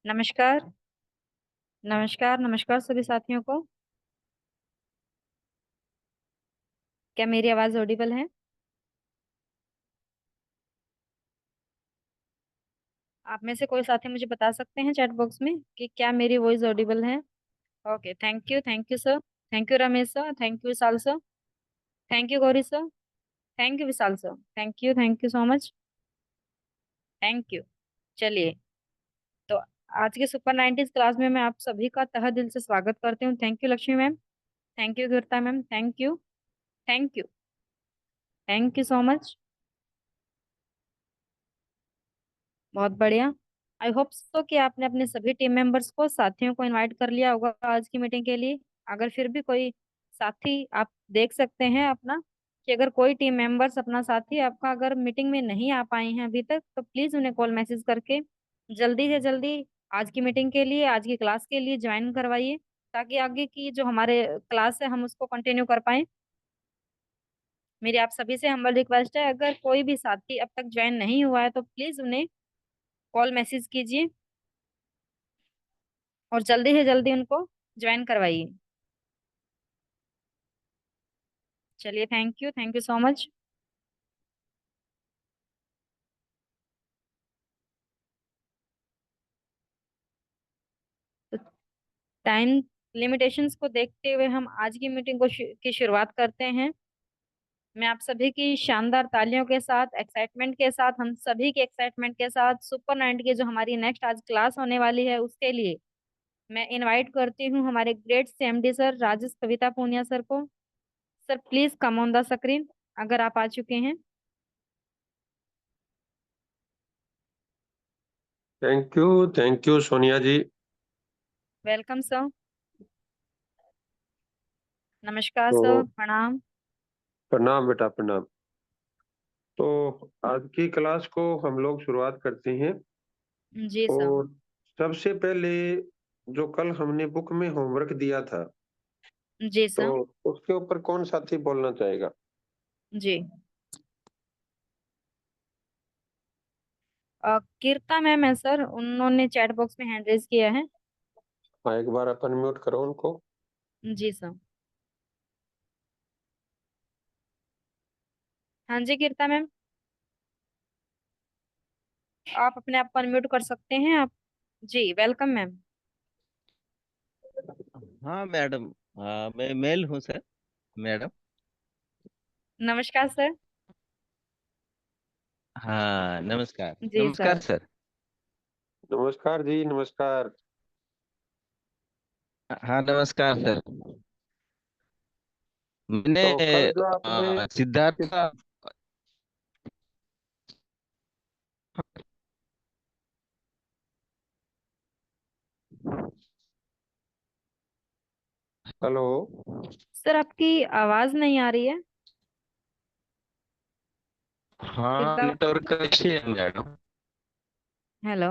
नमस्कार। नमस्कार नमस्कार सभी साथियों को। क्या मेरी आवाज ऑडिबल है? आप में से कोई साथी मुझे बता सकते हैं चैट बॉक्स में कि क्या मेरी वॉइस ऑडिबल है? Okay, thank you sir. Thank you Ramesh sir, thank you Vishal sir, thank you Gauri sir, thank you Vishal sir, thank you so much, thank you. चलिए, तो आज के सुपर 90s क्लास में मैं आप सभी का तहे दिल से स्वागत करती हूँ। Thank you Lakshmi ma'am, thank you Keerta ma'am, thank you, thank you so much. बहुत बढ़िया। आई होप सो कि आपने अपने सभी टीम मेंबर्स को, साथियों को इनवाइट कर लिया होगा आज की मीटिंग के लिए। अगर फिर भी कोई साथी, आप देख सकते हैं अपना कि अगर कोई टीम मेंबर्स अपना साथी आपका अगर मीटिंग में नहीं आ पाए हैं अभी तक, तो प्लीज उन्हें कॉल मैसेज करके जल्दी से जल्दी आज की मीटिंग के लिए, आज की क्लास के लिए ज्वाइन करवाइए, ताकि आगे की जो हमारे क्लास है हम उसको कंटिन्यू कर पाए। मेरी आप सभी से हम्बल रिक्वेस्ट है, अगर कोई भी साथी अब तक ज्वाइन नहीं हुआ है तो प्लीज उन्हें कॉल मैसेज कीजिए और जल्दी से जल्दी उनको ज्वाइन करवाइए। चलिए, थैंक यू सो मच। तो टाइम लिमिटेशंस को देखते हुए हम आज की मीटिंग को की शुरुआत करते हैं। मैं आप सभी की शानदार तालियों के साथ, एक्साइटमेंट के साथ, हम सभी के एक्साइटमेंट के साथ सुपर नाइट की जो हमारी नेक्स्ट आज क्लास होने वाली है उसके लिए मैं इनवाइट करती हूँ हमारे great CMD sir Rajesh Kavita Poonia sir को। Sir please come on the screen अगर आप आ चुके हैं। Thank you Sonia ji. Welcome sir. नमस्कार तो सर, प्रणाम। प्रणाम बेटा, प्रणाम। तो आज की क्लास को हम लोग शुरुआत करते हैं। जी सर। और सबसे पहले जो कल हमने बुक में होमवर्क दिया था, जी तो सर। उसके ऊपर कौन साथी बोलना चाहेगा? जी, कीर्ता मैम है सर, उन्होंने चैट बॉक्स में हैंड रेज किया है। हाँ, एक बार अपन म्यूट करो उनको। जी सर। हाँ जी कीर्ता मैम, आप अपने आप को अनम्यूट कर सकते हैं आप। जी, वेलकम मैम। हाँ मैडम। मैं मेल हूँ सर। मैडम। नमस्कार सर। हाँ नमस्कार। जी नमस्कार सर। सर। नमस्कार जी, नमस्कार। हाँ नमस्कार सर। मैंने तो कल जो आपने सिद्धार्थ का। हेलो। सर आपकी आवाज नहीं आ रही है हाँ कीर्ता। नेटवर्क का इश्यू है मैडम। हेलो।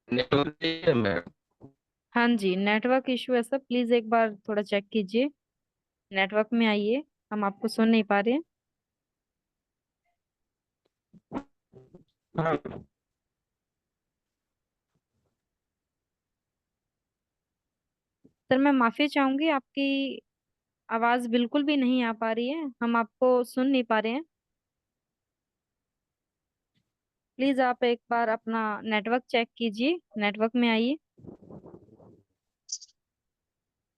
नेटवर्क है मैडम। हाँ जी, नेटवर्क इशू है सर, प्लीज एक बार थोड़ा चेक कीजिए, नेटवर्क में आइए, हम आपको सुन नहीं पा रहे हैं। हाँ। सर मैं माफी चाहूंगी, आपकी आवाज बिल्कुल भी नहीं आ पा रही है, हम आपको सुन नहीं पा रहे हैं। प्लीज आप एक बार अपना नेटवर्क चेक कीजिए, नेटवर्क में आइए।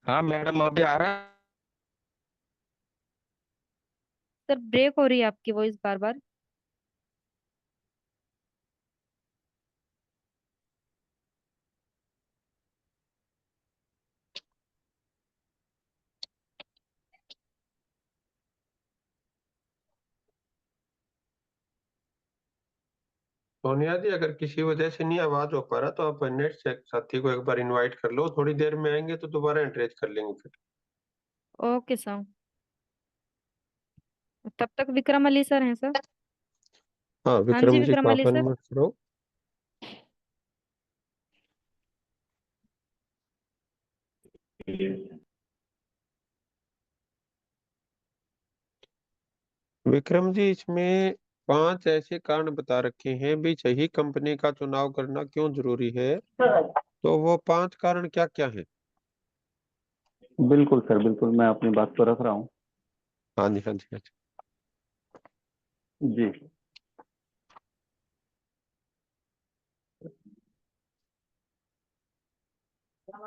हाँ मैडम अभी आ रहा है। सर ब्रेक हो रही है आपकी वॉइस बार बार। सोनिया जी, अगर किसी वजह से नहीं आवाज हो पा रहा तो आप नेक्स्ट साथी को एक बार इनवाइट कर लो, थोड़ी देर में आएंगे तो दोबारा एंट्रेज कर लेंगे फिर। Okay sir. तब तक विक्रम अली सर हैं सर। हाँ, हाँ जी विक्रम जी विक्रम को अली अपन सर। म्यूट करो। विक्रम जी, इसमें 5 ऐसे कारण बता रखे हैं भी सही कंपनी का चुनाव करना क्यों जरूरी है, तो वो 5 कारण क्या क्या है? बिल्कुल सर, बिल्कुल मैं अपनी बात को रख रहा हूँ। हाँ जी, हाँ जी, हाँ जी। जी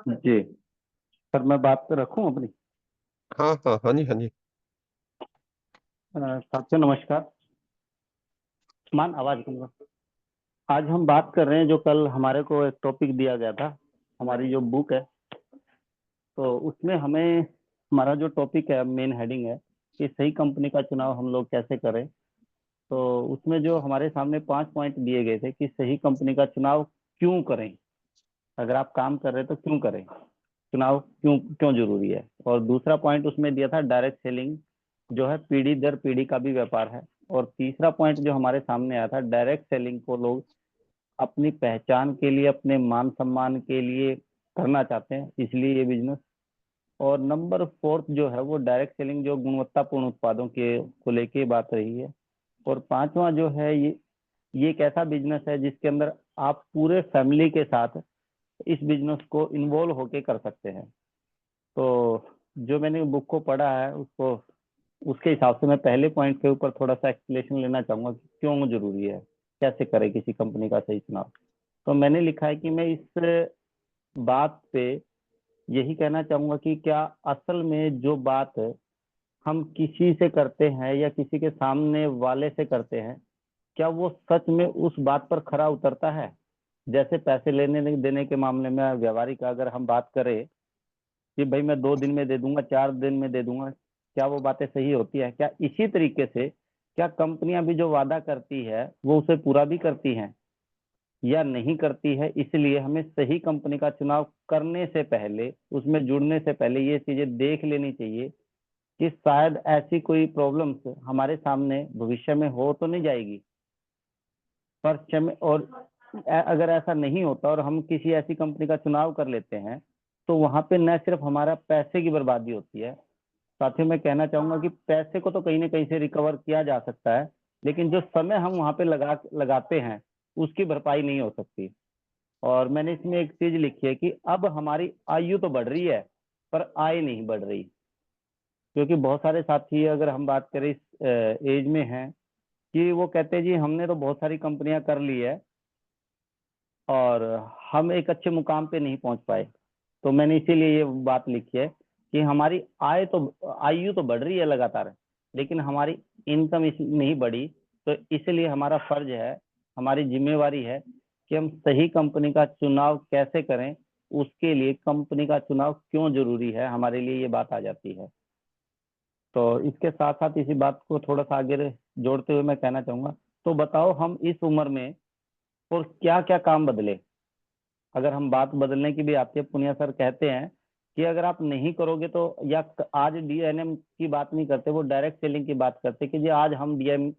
जी सर, मैं बात रखूं अपनी। हाँ हाँ, हाँ जी, हाँ जी। साथियों नमस्कार। मान आवाज कम कर। आज हम बात कर रहे हैं, जो कल हमारे को एक टॉपिक दिया गया था, हमारी जो बुक है, तो उसमें हमें हमारा जो टॉपिक है, मेन हेडिंग है कि सही कंपनी का चुनाव हम लोग कैसे करें। तो उसमें जो हमारे सामने 5 पॉइंट दिए गए थे कि सही कंपनी का चुनाव क्यों करें, अगर आप काम कर रहे हैं तो क्यों करें, चुनाव क्यों क्यों जरूरी है। और दूसरा पॉइंट उसमें दिया था, डायरेक्ट सेलिंग जो है पीढ़ी दर पीढ़ी का भी व्यापार है। और तीसरा पॉइंट जो हमारे सामने आया था, डायरेक्ट सेलिंग को लोग अपनी पहचान के लिए, अपने मान सम्मान के लिए करना चाहते हैं, इसलिए ये बिजनेस। और नंबर फोर्थ जो है वो डायरेक्ट सेलिंग, जो गुणवत्तापूर्ण उत्पादों के को लेके बात रही है। और पांचवा जो है, ये एक ऐसा बिजनेस है जिसके अंदर आप पूरे फैमिली के साथ इस बिजनेस को इन्वॉल्व होके कर सकते हैं। तो जो मैंने बुक को पढ़ा है उसको, उसके हिसाब से मैं पहले पॉइंट के ऊपर थोड़ा सा एक्सप्लेनेशन लेना चाहूंगा कि क्यों जरूरी है, कैसे करें किसी कंपनी का सही चुनाव। तो मैंने लिखा है कि मैं इस बात पे यही कहना चाहूंगा कि क्या असल में जो बात हम किसी से करते हैं या किसी के सामने वाले से करते हैं, क्या वो सच में उस बात पर खरा उतरता है। जैसे पैसे लेने देने के मामले में व्यवहारिक अगर हम बात करें कि भाई मैं 2 दिन में दे दूंगा, 4 दिन में दे दूंगा, क्या वो बातें सही होती है। क्या इसी तरीके से क्या कंपनियां भी जो वादा करती है वो उसे पूरा भी करती हैं या नहीं करती है। इसलिए हमें सही कंपनी का चुनाव करने से पहले, उसमें जुड़ने से पहले ये चीजें देख लेनी चाहिए कि शायद ऐसी कोई प्रॉब्लम्स हमारे सामने भविष्य में हो तो नहीं जाएगी। पर और अगर ऐसा नहीं होता और हम किसी ऐसी कंपनी का चुनाव कर लेते हैं, तो वहां पे न सिर्फ हमारा पैसे की बर्बादी होती है, साथ ही मैं कहना चाहूंगा कि पैसे को तो कहीं ना कहीं से रिकवर किया जा सकता है, लेकिन जो समय हम वहां पे लगाते हैं उसकी भरपाई नहीं हो सकती। और मैंने इसमें एक चीज लिखी है कि अब हमारी आयु तो बढ़ रही है पर आय नहीं बढ़ रही। क्योंकि बहुत सारे साथी, अगर हम बात करें इस एज में हैं, कि वो कहते हैं जी हमने तो बहुत सारी कंपनियां कर ली है और हम एक अच्छे मुकाम पे नहीं पहुंच पाए। तो मैंने इसीलिए ये बात लिखी है कि हमारी आयु तो बढ़ रही है लगातार, लेकिन हमारी इनकम इस नहीं बढ़ी। तो इसलिए हमारा फर्ज है, हमारी जिम्मेवारी है कि हम सही कंपनी का चुनाव कैसे करें। उसके लिए कंपनी का चुनाव क्यों जरूरी है, हमारे लिए ये बात आ जाती है। तो इसके साथ साथ इसी बात को थोड़ा सा आगे जोड़ते हुए मैं कहना चाहूंगा, तो बताओ हम इस उम्र में और क्या क्या काम बदले। अगर हम बात बदलने की भी आती है, पुनिया सर कहते हैं कि अगर आप नहीं करोगे तो, या आज डीएनएम की बात नहीं करते, वो डायरेक्ट सेलिंग की बात करते कि जी आज हम डीएम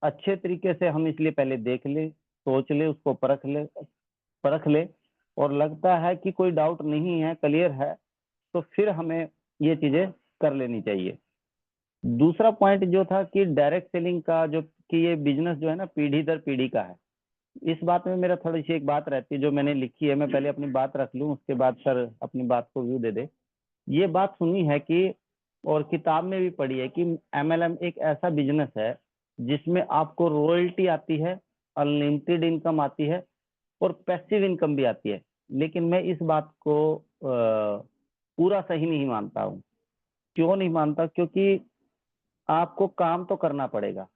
अच्छे तरीके से हम इसलिए पहले देख ले, सोच ले, उसको परख ले और लगता है कि कोई डाउट नहीं है, क्लियर है, तो फिर हमें ये चीजें कर लेनी चाहिए। दूसरा पॉइंट जो था कि डायरेक्ट सेलिंग का, जो कि ये बिजनेस जो है ना पीढ़ी दर पीढ़ी का है। इस बात में मेरा थोड़ी सी एक बात रहती है जो मैंने लिखी है, मैं पहले अपनी बात रख लूं, उसके बाद सर अपनी बात को व्यू दे दे। ये बात सुनी है कि, और किताब में भी पढ़ी है कि एमएलएम एक ऐसा बिजनेस है जिसमें आपको रॉयल्टी आती है, अनलिमिटेड इनकम आती है और पैसिव इनकम भी आती है। लेकिन मैं इस बात को पूरा सही नहीं मानता हूँ। क्यों नहीं मानता? क्योंकि आपको काम तो करना पड़ेगा।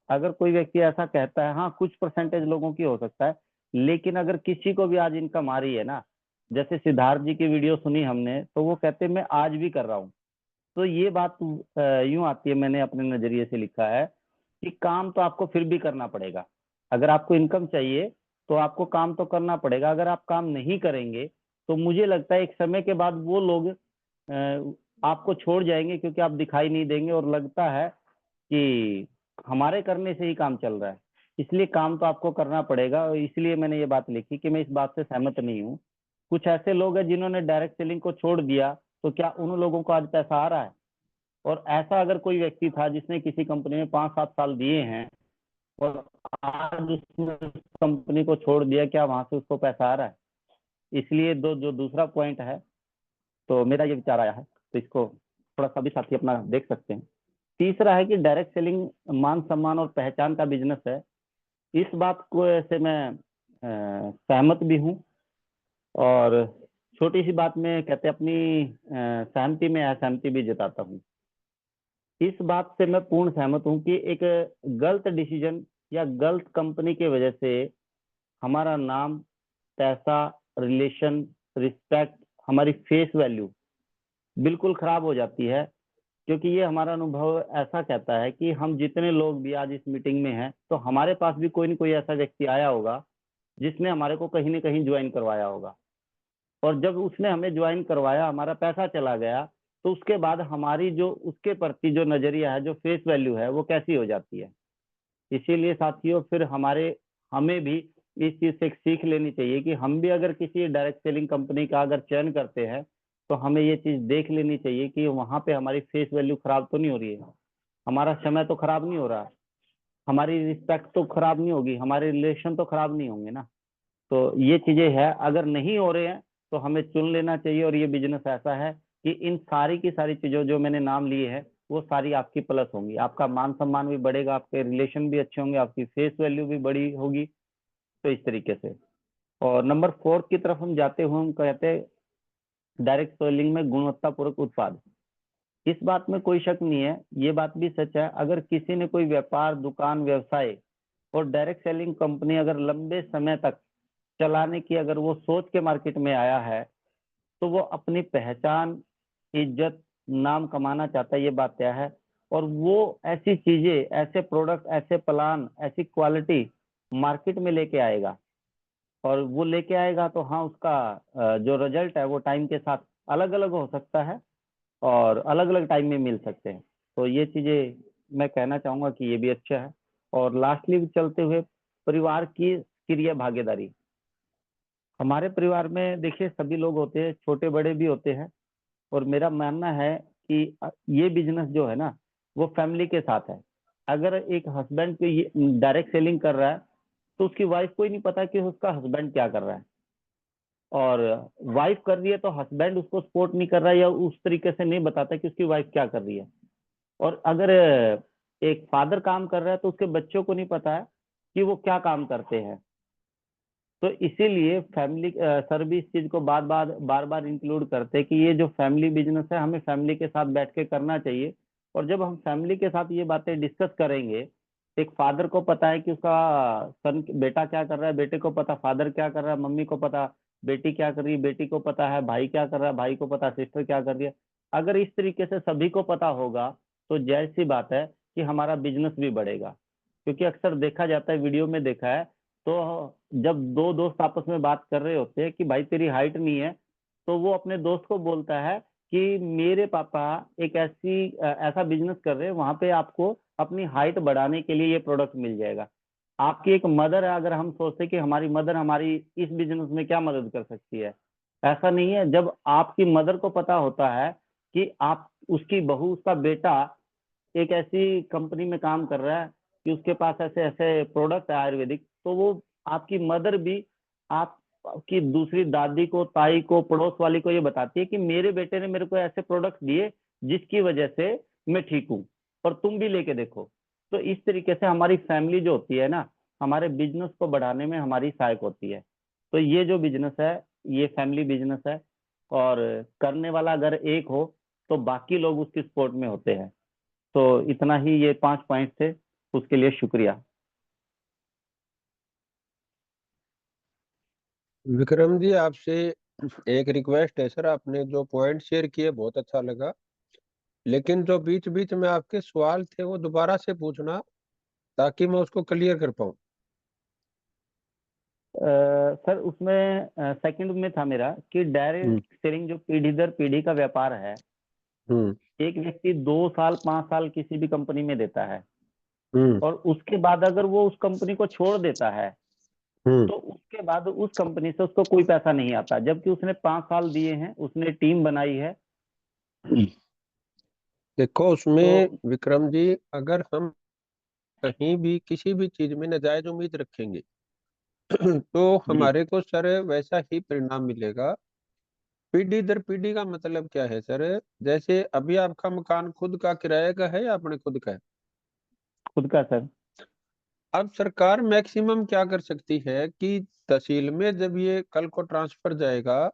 अगर कोई व्यक्ति ऐसा कहता है, हाँ कुछ परसेंटेज लोगों की हो सकता है, लेकिन अगर किसी को भी आज इनकम आ रही है ना, जैसे सिद्धार्थ जी की वीडियो सुनी हमने, तो वो कहते मैं आज भी कर रहा हूँ। तो ये बात यूं आती है, मैंने अपने नजरिए से लिखा है कि काम तो आपको फिर भी करना पड़ेगा। अगर आपको इनकम चाहिए तो आपको काम तो करना पड़ेगा। अगर आप काम नहीं करेंगे तो मुझे लगता है एक समय के बाद वो लोग आपको छोड़ जाएंगे, क्योंकि आप दिखाई नहीं देंगे और लगता है कि हमारे करने से ही काम चल रहा है। इसलिए काम तो आपको करना पड़ेगा, और इसलिए मैंने ये बात लिखी कि मैं इस बात से सहमत नहीं हूँ। कुछ ऐसे लोग हैं जिन्होंने डायरेक्ट सेलिंग को छोड़ दिया, तो क्या उन लोगों को आज पैसा आ रहा है? और ऐसा अगर कोई व्यक्ति था जिसने किसी कंपनी में 5-7 साल दिए हैं और आज उसने उस कंपनी को छोड़ दिया, क्या वहां से उसको पैसा आ रहा है? इसलिए जो दूसरा पॉइंट है, तो मेरा ये विचार आया है, तो इसको थोड़ा सा भी साथी अपना देख सकते हैं। तीसरा है कि डायरेक्ट सेलिंग मान सम्मान और पहचान का बिजनेस है। इस बात को ऐसे मैं सहमत भी हूँ, और छोटी सी बात में कहते हैं अपनी सहमति में असहमति भी जताता हूँ। इस बात से मैं पूर्ण सहमत हूँ कि एक गलत डिसीजन या गलत कंपनी की वजह से हमारा नाम, पैसा, रिलेशन, रिस्पेक्ट, हमारी फेस वैल्यू बिल्कुल खराब हो जाती है। क्योंकि ये हमारा अनुभव ऐसा कहता है कि हम जितने लोग भी आज इस मीटिंग में हैं, तो हमारे पास भी कोई ना कोई ऐसा व्यक्ति आया होगा जिसने हमारे को कहीं ना कहीं ज्वाइन करवाया होगा, और जब उसने हमें ज्वाइन करवाया, हमारा पैसा चला गया, तो उसके बाद हमारी जो उसके प्रति जो नजरिया है, जो फेस वैल्यू है, वो कैसी हो जाती है। इसीलिए साथियों, फिर हमें भी इस चीज से एक सीख लेनी चाहिए कि हम भी अगर किसी डायरेक्ट सेलिंग कंपनी का अगर चयन करते हैं, तो हमें ये चीज देख लेनी चाहिए कि वहां पे हमारी फेस वैल्यू खराब तो नहीं हो रही है, हमारा समय तो खराब नहीं हो रहा, हमारी रिस्पेक्ट तो खराब नहीं होगी, हमारे रिलेशन तो खराब नहीं होंगे ना। तो ये चीजें है, अगर नहीं हो रहे हैं तो हमें चुन लेना चाहिए। और ये बिजनेस ऐसा है कि इन सारी की सारी चीजों जो मैंने नाम लिए हैं, वो सारी आपकी प्लस होंगी। आपका मान सम्मान भी बढ़ेगा, आपके रिलेशन भी अच्छे होंगे, आपकी फेस वैल्यू भी बड़ी होगी। तो इस तरीके से। और नंबर 4 की तरफ हम जाते हुए हम कहते हैं डायरेक्ट सेलिंग में गुणवत्तापूर्वक उत्पाद। इस बात में कोई शक नहीं है, ये बात भी सच है। अगर किसी ने कोई व्यापार, दुकान, व्यवसाय और डायरेक्ट सेलिंग कंपनी अगर लंबे समय तक चलाने की अगर वो सोच के मार्केट में आया है, तो वो अपनी पहचान, इज्जत, नाम कमाना चाहता है, ये बात तय है। और वो ऐसी चीजें, ऐसे प्रोडक्ट, ऐसे प्लान, ऐसी क्वालिटी मार्केट में लेके आएगा। और वो लेके आएगा तो हाँ, उसका जो रिजल्ट है वो टाइम के साथ अलग अलग हो सकता है और अलग अलग टाइम में मिल सकते हैं। तो ये चीजें मैं कहना चाहूंगा कि ये भी अच्छा है। और लास्टली चलते हुए, परिवार की सक्रिय भागीदारी। हमारे परिवार में देखिए सभी लोग होते हैं, छोटे बड़े भी होते हैं, और मेरा मानना है कि ये बिजनेस जो है ना, वो फैमिली के साथ है। अगर एक हस्बैंड को डायरेक्ट सेलिंग कर रहा है, तो उसकी वाइफ को ही नहीं पता कि उसका हस्बैंड क्या कर रहा है, और वाइफ कर रही है तो हस्बैंड उसको सपोर्ट नहीं कर रहा है या उस तरीके से नहीं बताता कि उसकी वाइफ क्या कर रही है। और अगर एक फादर काम कर रहा है, तो उसके बच्चों को नहीं पता है कि वो क्या काम करते हैं। तो इसीलिए फैमिली सर भी इस चीज को बार बार इंक्लूड करते हैं कि ये जो फैमिली बिजनेस है, हमें फैमिली के साथ बैठ के करना चाहिए। और जब हम फैमिली के साथ ये बातें डिस्कस करेंगे, एक फादर को पता है कि उसका सन बेटा क्या कर रहा है, बेटे को पता फादर क्या कर रहा है, मम्मी को पता बेटी क्या कर रही है, बेटी को पता है भाई क्या कर रहा है, भाई को पता सिस्टर क्या कर रही है। अगर इस तरीके से सभी को पता होगा, तो जाहिर सी बात है कि हमारा बिजनेस भी बढ़ेगा। क्योंकि अक्सर देखा जाता है, वीडियो में देखा है, तो जब दो दोस्त आपस में बात कर रहे होते हैं कि भाई तेरी हाइट नहीं है, तो वो अपने दोस्त को बोलता है कि मेरे पापा एक ऐसा बिजनेस कर रहे हैं, वहां पे आपको अपनी हाइट बढ़ाने के लिए ये प्रोडक्ट मिल जाएगा। आपकी एक मदर है, अगर हम सोचते हैं कि हमारी मदर हमारी इस बिजनेस में क्या मदद कर सकती है, ऐसा नहीं है। जब आपकी मदर को पता होता है कि आप, उसकी बहू, उसका बेटा एक ऐसी कंपनी में काम कर रहा है कि उसके पास ऐसे ऐसे प्रोडक्ट है आयुर्वेदिक, तो वो आपकी मदर भी आपकी दूसरी दादी को, ताई को, पड़ोस वाली को ये बताती है कि मेरे बेटे ने मेरे को ऐसे प्रोडक्ट दिए जिसकी वजह से मैं ठीक हूँ, और तुम भी लेके देखो। तो इस तरीके से हमारी फैमिली जो होती है ना, हमारे बिजनेस को बढ़ाने में हमारी सहायक होती है। तो ये जो बिजनेस है, ये फैमिली बिजनेस है, और करने वाला अगर एक हो, तो बाकी लोग उसकी सपोर्ट में होते हैं। तो इतना ही, ये 5 पॉइंट थे, उसके लिए शुक्रिया। विक्रम जी, आपसे एक रिक्वेस्ट है सर, आपने जो पॉइंट शेयर किए बहुत अच्छा लगा, लेकिन जो बीच बीच में आपके सवाल थे वो दोबारा से पूछना, ताकि मैं उसको क्लियर कर पाऊँ। सर उसमें सेकंड में था मेरा कि हम्म। डायरेक्ट सेलिंग जो पीढ़ी दर पीढ़ी का व्यापार है, हम्म। एक व्यक्ति 2 साल 5 साल किसी भी कंपनी में देता है, हम्म। और उसके बाद अगर वो उस कंपनी को छोड़ देता है हम्म। तो उसके बाद उस कंपनी से उसको कोई पैसा नहीं आता, जबकि उसने 5 साल दिए हैं, उसने टीम बनाई है। देखो तो उसमें विक्रम जी, अगर हम कहीं भी किसी भी चीज में नाजायज उम्मीद रखेंगे तो जी हमारे को सर वैसा ही परिणाम मिलेगा। पीढ़ी दर पीढ़ी का मतलब क्या है सर? जैसे अभी आपका मकान खुद का किराए का है या अपने खुद का है? खुद का सर। अब सरकार मैक्सिमम क्या कर सकती है कि तहसील में जब ये कल को ट्रांसफर जाएगा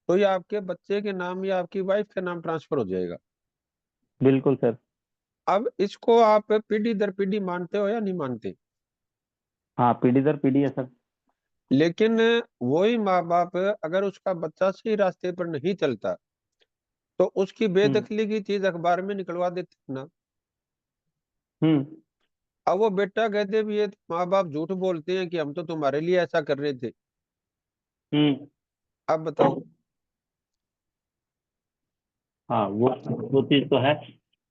तो ये आपके बच्चे के नाम या आपकी वाइफ के नाम ट्रांसफर हो जाएगा। बिल्कुल सर। अब इसको आप पीढ़ी दर पीढ़ी मानते हो या नहीं मानते? हाँ, पीढ़ी दर पीढ़ी है सर। लेकिन वही माँ बाप अगर उसका बच्चा सही रास्ते पर नहीं चलता तो उसकी हम्म। बेदखली की चीज अखबार में निकलवा देते हैं ना। हम्म। अब वो बेटा कहते भी ये माँ बाप झूठ बोलते हैं कि हम तो तुम्हारे लिए ऐसा कर रहे थे। हम्म। अब बताओ। हाँ, वो चीज तो है।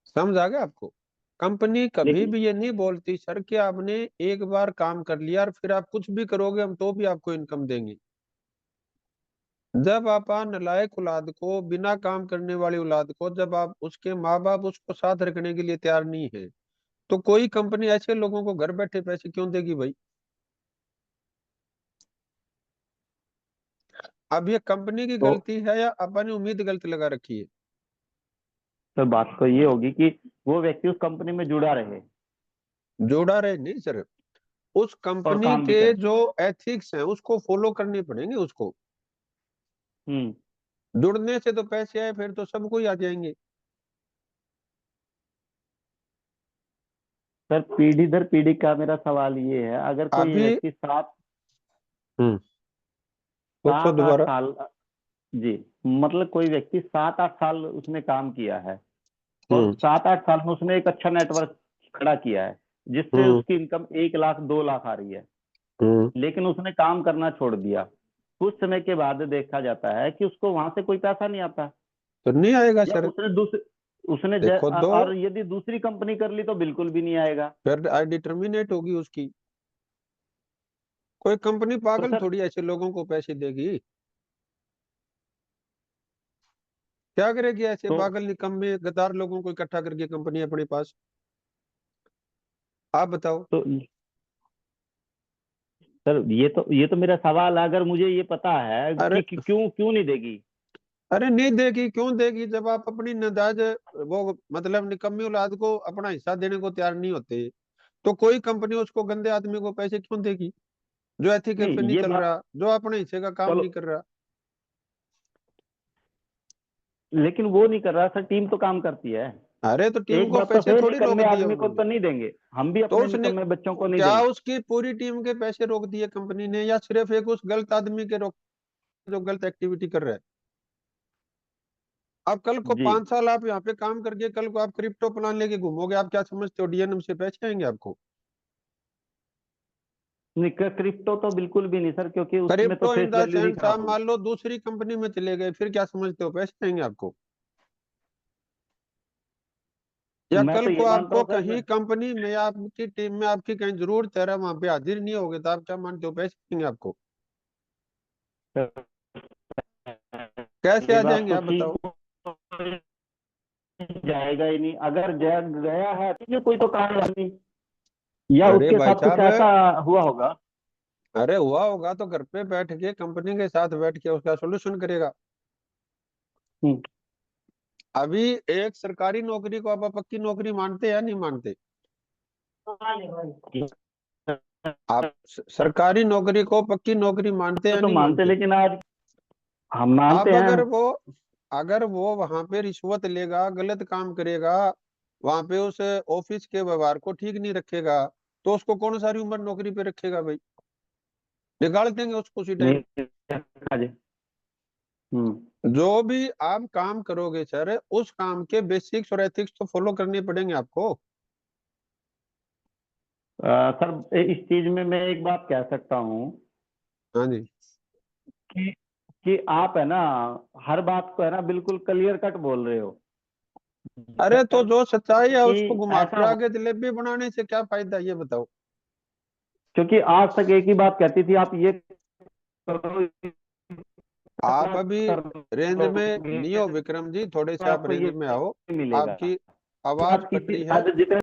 समझ आ गया आपको? कंपनी कभी लेकिन भी ये नहीं बोलती सर कि आपने एक बार काम कर लिया और फिर आप कुछ भी करोगे हम तो भी आपको इनकम देंगे। जब आप नालायक औलाद को, बिना काम करने वाली औलाद को, जब आप उसके माँ बाप उसको साथ रखने के लिए तैयार नहीं है तो कोई कंपनी ऐसे लोगों को घर बैठे पैसे क्यों देगी भाई? अब ये कंपनी की तो गलती है या अपनी उम्मीद गलत लगा रखी है? सर बात तो ये होगी कि वो व्यक्ति उस कंपनी में जुड़ा रहे जोड़ा रहे नहीं सर, उस और कंपनी काम भी के करे। जो एथिक्स हैं उसको फॉलो करने पड़ेंगे उसको। हम्म। जुड़ने से तो पैसे आए फिर तो सबको ही आ जाएंगे। सर पीढ़ी दर पीढ़ी का मेरा सवाल ये है, अगर कोई अभी व्यक्ति हम्म पूछो सात आठ दोबारा। साल जी, मतलब कोई व्यक्ति 7 8 साल उसने काम किया है और हम्म। 7 8 साल में उसने एक अच्छा नेटवर्क खड़ा किया है जिससे हम्म। उसकी इनकम 1 लाख 2 लाख आ रही है, हम्म। लेकिन उसने काम करना छोड़ दिया। कुछ समय के बाद देखा जाता है कि उसको वहां से कोई पैसा नहीं आता, तो नहीं आएगा या सर। उसने दूसरी देखो दो, और यदि दूसरी कंपनी कर ली तो बिल्कुल भी नहीं आएगा। फिर आई डिटर्मिनेट होगी उसकी। कोई कंपनी तो पागल सर थोड़ी ऐसे लोगों को पैसे देगी। क्या करेगी ऐसे तो पागल निकम्मे गद्दार लोगों को इकट्ठा करके कंपनी अपने पास? आप बताओ। तो सर ये तो मेरा सवाल है, अगर मुझे ये पता है अरे कि क्यों क्यों नहीं देगी। अरे नहीं देगी, क्यों देगी जब आप अपनी नदाज वो मतलब निकम्मी औलाद को अपना हिस्सा देने को तैयार नहीं होते तो कोई कंपनी उसको गंदे आदमी को पैसे क्यों देगी जो एथिकल पे नहीं, नहीं ये चल बात रहा, जो अपने हिस्से का काम चलो, नहीं कर रहा? लेकिन वो नहीं कर रहा सर, टीम तो काम करती है। अरे तो टीम एक को बात तो पैसे है, थोड़ी रोक निकम्मे दिए आदमी को उन्होंने। तो नहीं देंगे, हम भी तो अपने उसने निकम्मे बच्चों को नहीं क्या देंगे। उसकी पूरी टीम के पैसे रोक दिए कंपनी ने या सिर्फ एक उस गलत आदमी के रोक जो गलत एक्टिविटी कर रहा है? अब कल को जी 5 साल आप यहाँ पे काम करके कल को आप क्रिप्टो प्लान लेके घूमोगे, आप क्या समझते हो डीएनएम से पैसे आएंगे आपको? नहीं, क्रिप्टो तो बिल्कुल भी नहीं सर, क्योंकि उसमें तो crypto in face the value he sense खराब आप होगी। मान लो दूसरी कंपनी में चले गए फिर क्या समझते हो पैसे आएंगे आपको? या मैं कल तो को ये मानता आपको हूँ सर। कहीं कंपनी में या आपकी टीम में आपकी कहीं जरूरत है वहां पे हाजिर नहीं होगे तो आप क्या मानते हो पैसे आएंगे आपको? कैसे ये आ बात जाएंगे तो आप ठीक बताओ? जाएगा ही नहीं, अगर गया है तो ये कोई तो कारण नहीं, या अरे उसके भाई साथ कुछ साहब, ऐसा हुआ होगा। अरे हुआ होगा तो घर पे बैठ के कंपनी के साथ बैठ के उसका सोल्यूशन करेगा। हम्म। अभी एक सरकारी नौकरी को आप पक्की नौकरी मानते हैं या नहीं मानते? आप सरकारी नौकरी को पक्की नौकरी मानते हैं या तो नहीं मानते, मानते? लेकिन आज हम मानते अब हैं। अगर वो वहां पे रिश्वत लेगा, गलत काम करेगा, वहां पे उस ऑफिस के व्यवहार को ठीक नहीं रखेगा तो उसको कौन सारी उम्र नौकरी पे रखेगा भाई? निकाल देंगे उसको उसी टाइम। नहीं रखा जी। हम्म। जो भी आप काम करोगे सर उस काम के बेसिक्स और एथिक्स तो फॉलो करने पड़ेंगे आपको। सर इस चीज में मैं एक बात कह सकता हूँ हाँ जी। कि कि आप है ना, हर बात को है ना बिल्कुल क्लियर कट बोल रहे हो। अरे तो जो सच्चाई है कि उसको घुमा ऐसा फिरा के जलेबी बनाने से क्या फायदा, ये बताओ। क्योंकि आज तक एक ही बात कहती थी, आप ये करो, आप इतना अभी कर रेंज में लोगे नहीं हो विक्रम जी, थोड़े तो से आप आपको रेंज ये में आओ। मिलेगा। आपकी तो आवाज आज कट किसी रही है, आज जितने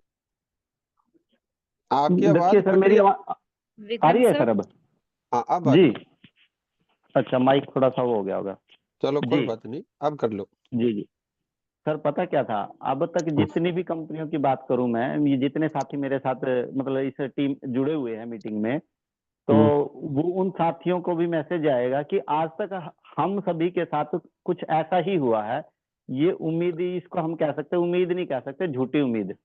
आपकी देखिए आवाज सर, कट रही मेरी है। आवाज आ विक्रम रही है सर। सर अब? हाँ अब आ रही जी। है। अच्छा, माइक थोड़ा सा वो हो गया होगा। चलो कोई जी बात नहीं, अब कर लो। जी जी। सर पता क्या था, अब तक जितनी भी कंपनियों की बात करूं मैं, ये जितने साथी मेरे साथ मतलब इस टीम जुड़े हुए हैं मीटिंग में, तो हम्म। वो उन साथियों को भी मैसेज आएगा कि आज तक हम सभी के साथ कुछ ऐसा ही हुआ है। ये उम्मीद ही इसको हम कह सकते हैं, उम्मीद नहीं कह सकते, झूठी उम्मीद,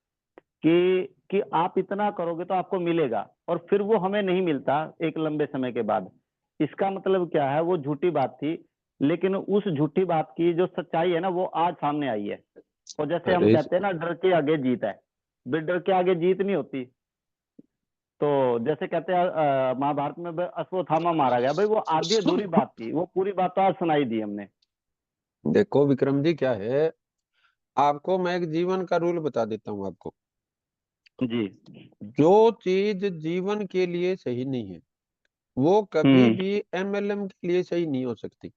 कि आप इतना करोगे तो आपको मिलेगा, और फिर वो हमें नहीं मिलता एक लंबे समय के बाद। इसका मतलब क्या है, वो झूठी बात थी, लेकिन उस झूठी बात की जो सच्चाई है ना, वो आज सामने आई है। और जैसे हम अरे कहते हैं ना, डर के आगे जीत है। भाई डर के आगे जीत नहीं होती। तो जैसे कहते हैं महाभारत में अश्वत्थामा मारा गया, भाई वो आधी अधूरी बात थी, वो पूरी बात तो आज सुनाई दी हमने। देखो विक्रम जी क्या है, आपको मैं एक जीवन का रूल बता देता हूँ आपको। जी। जो चीज जीवन के लिए सही नहीं है वो कभी हम्म। भी एमएलएम के लिए सही नहीं हो सकती।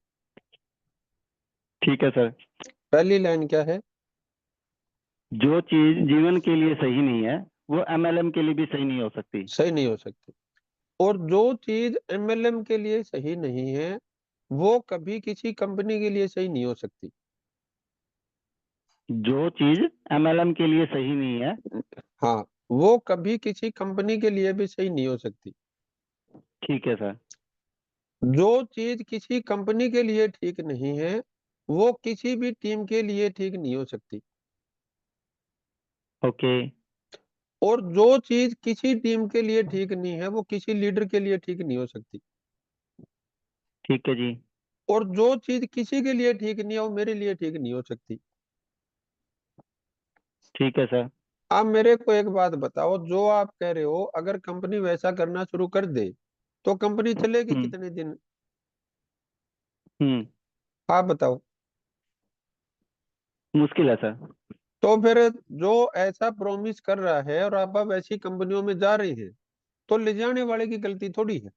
ठीक है सर। पहली लाइन क्या है? जो चीज जीवन के लिए सही नहीं है, वो एमएलएम के लिए भी सही नहीं हो सकती। सही नहीं हो सकती। और जो चीज एमएलएम के लिए सही नहीं है वो कभी किसी कंपनी के लिए सही नहीं हो सकती। जो चीज एमएलएम के लिए सही नहीं है। हाँ, वो कभी किसी कंपनी के लिए भी सही नहीं हो सकती। ठीक है सर। जो चीज किसी कंपनी के लिए ठीक नहीं है वो किसी भी टीम के लिए ठीक नहीं हो सकती। ओके। और जो चीज किसी टीम के लिए ठीक नहीं है वो किसी लीडर के लिए ठीक नहीं हो सकती। ठीक है जी। और जो चीज किसी के लिए ठीक नहीं है वो मेरे लिए ठीक नहीं हो सकती। ठीक है सर। आप मेरे को एक बात बताओ, जो आप कह रहे हो अगर कंपनी वैसा करना शुरू कर दे तो कंपनी चलेगी हम्म। कितने दिन? हम्म। आप बताओ। मुश्किल है सर। तो फिर जो ऐसा प्रॉमिस कर रहा है और आप अब ऐसी कंपनियों में जा रहे हैं तो ले जाने वाले की गलती थोड़ी है।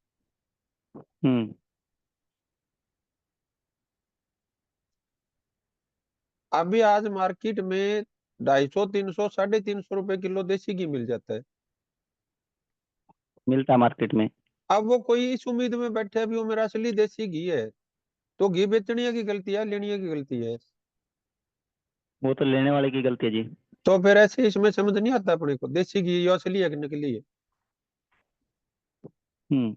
हम्म। अभी आज मार्केट में 250, 300, 350 रुपए किलो देसी घी मिल जाता है। मिलता है मार्केट में। अब वो कोई इस उम्मीद में बैठे अभी वो मेरा असली देसी घी है, तो घी बेचने की गलती है लेने की गलती है? वो तो लेने वाले की गलती है जी। तो फिर ऐसे इसमें समझ नहीं आता अपने को देसी घी ये असली है कि नकली है। हम्म।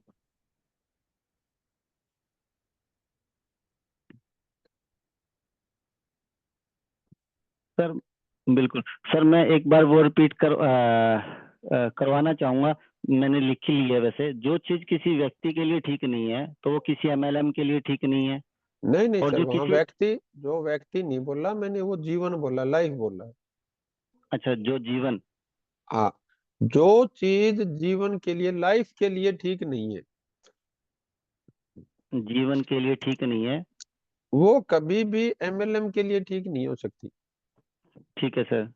सर बिल्कुल। सर मैं एक बार वो रिपीट करवाना चाहूंगा। मैंने लिख ही लिया है वैसे, जो चीज किसी व्यक्ति के लिए ठीक नहीं है तो वो किसी एमएलएम के लिए ठीक नहीं है। नहीं नहीं और सर, जो वहां किसी व्यक्ति, जो व्यक्ति नहीं बोला मैंने, वो जीवन बोला, लाइफ बोला। अच्छा, जो जीवन हाँ, जो चीज जीवन के लिए, लाइफ के लिए ठीक नहीं है जीवन के लिए ठीक नहीं है। वो कभी भी एमएलएम के लिए ठीक नहीं हो सकती। ठीक है सर।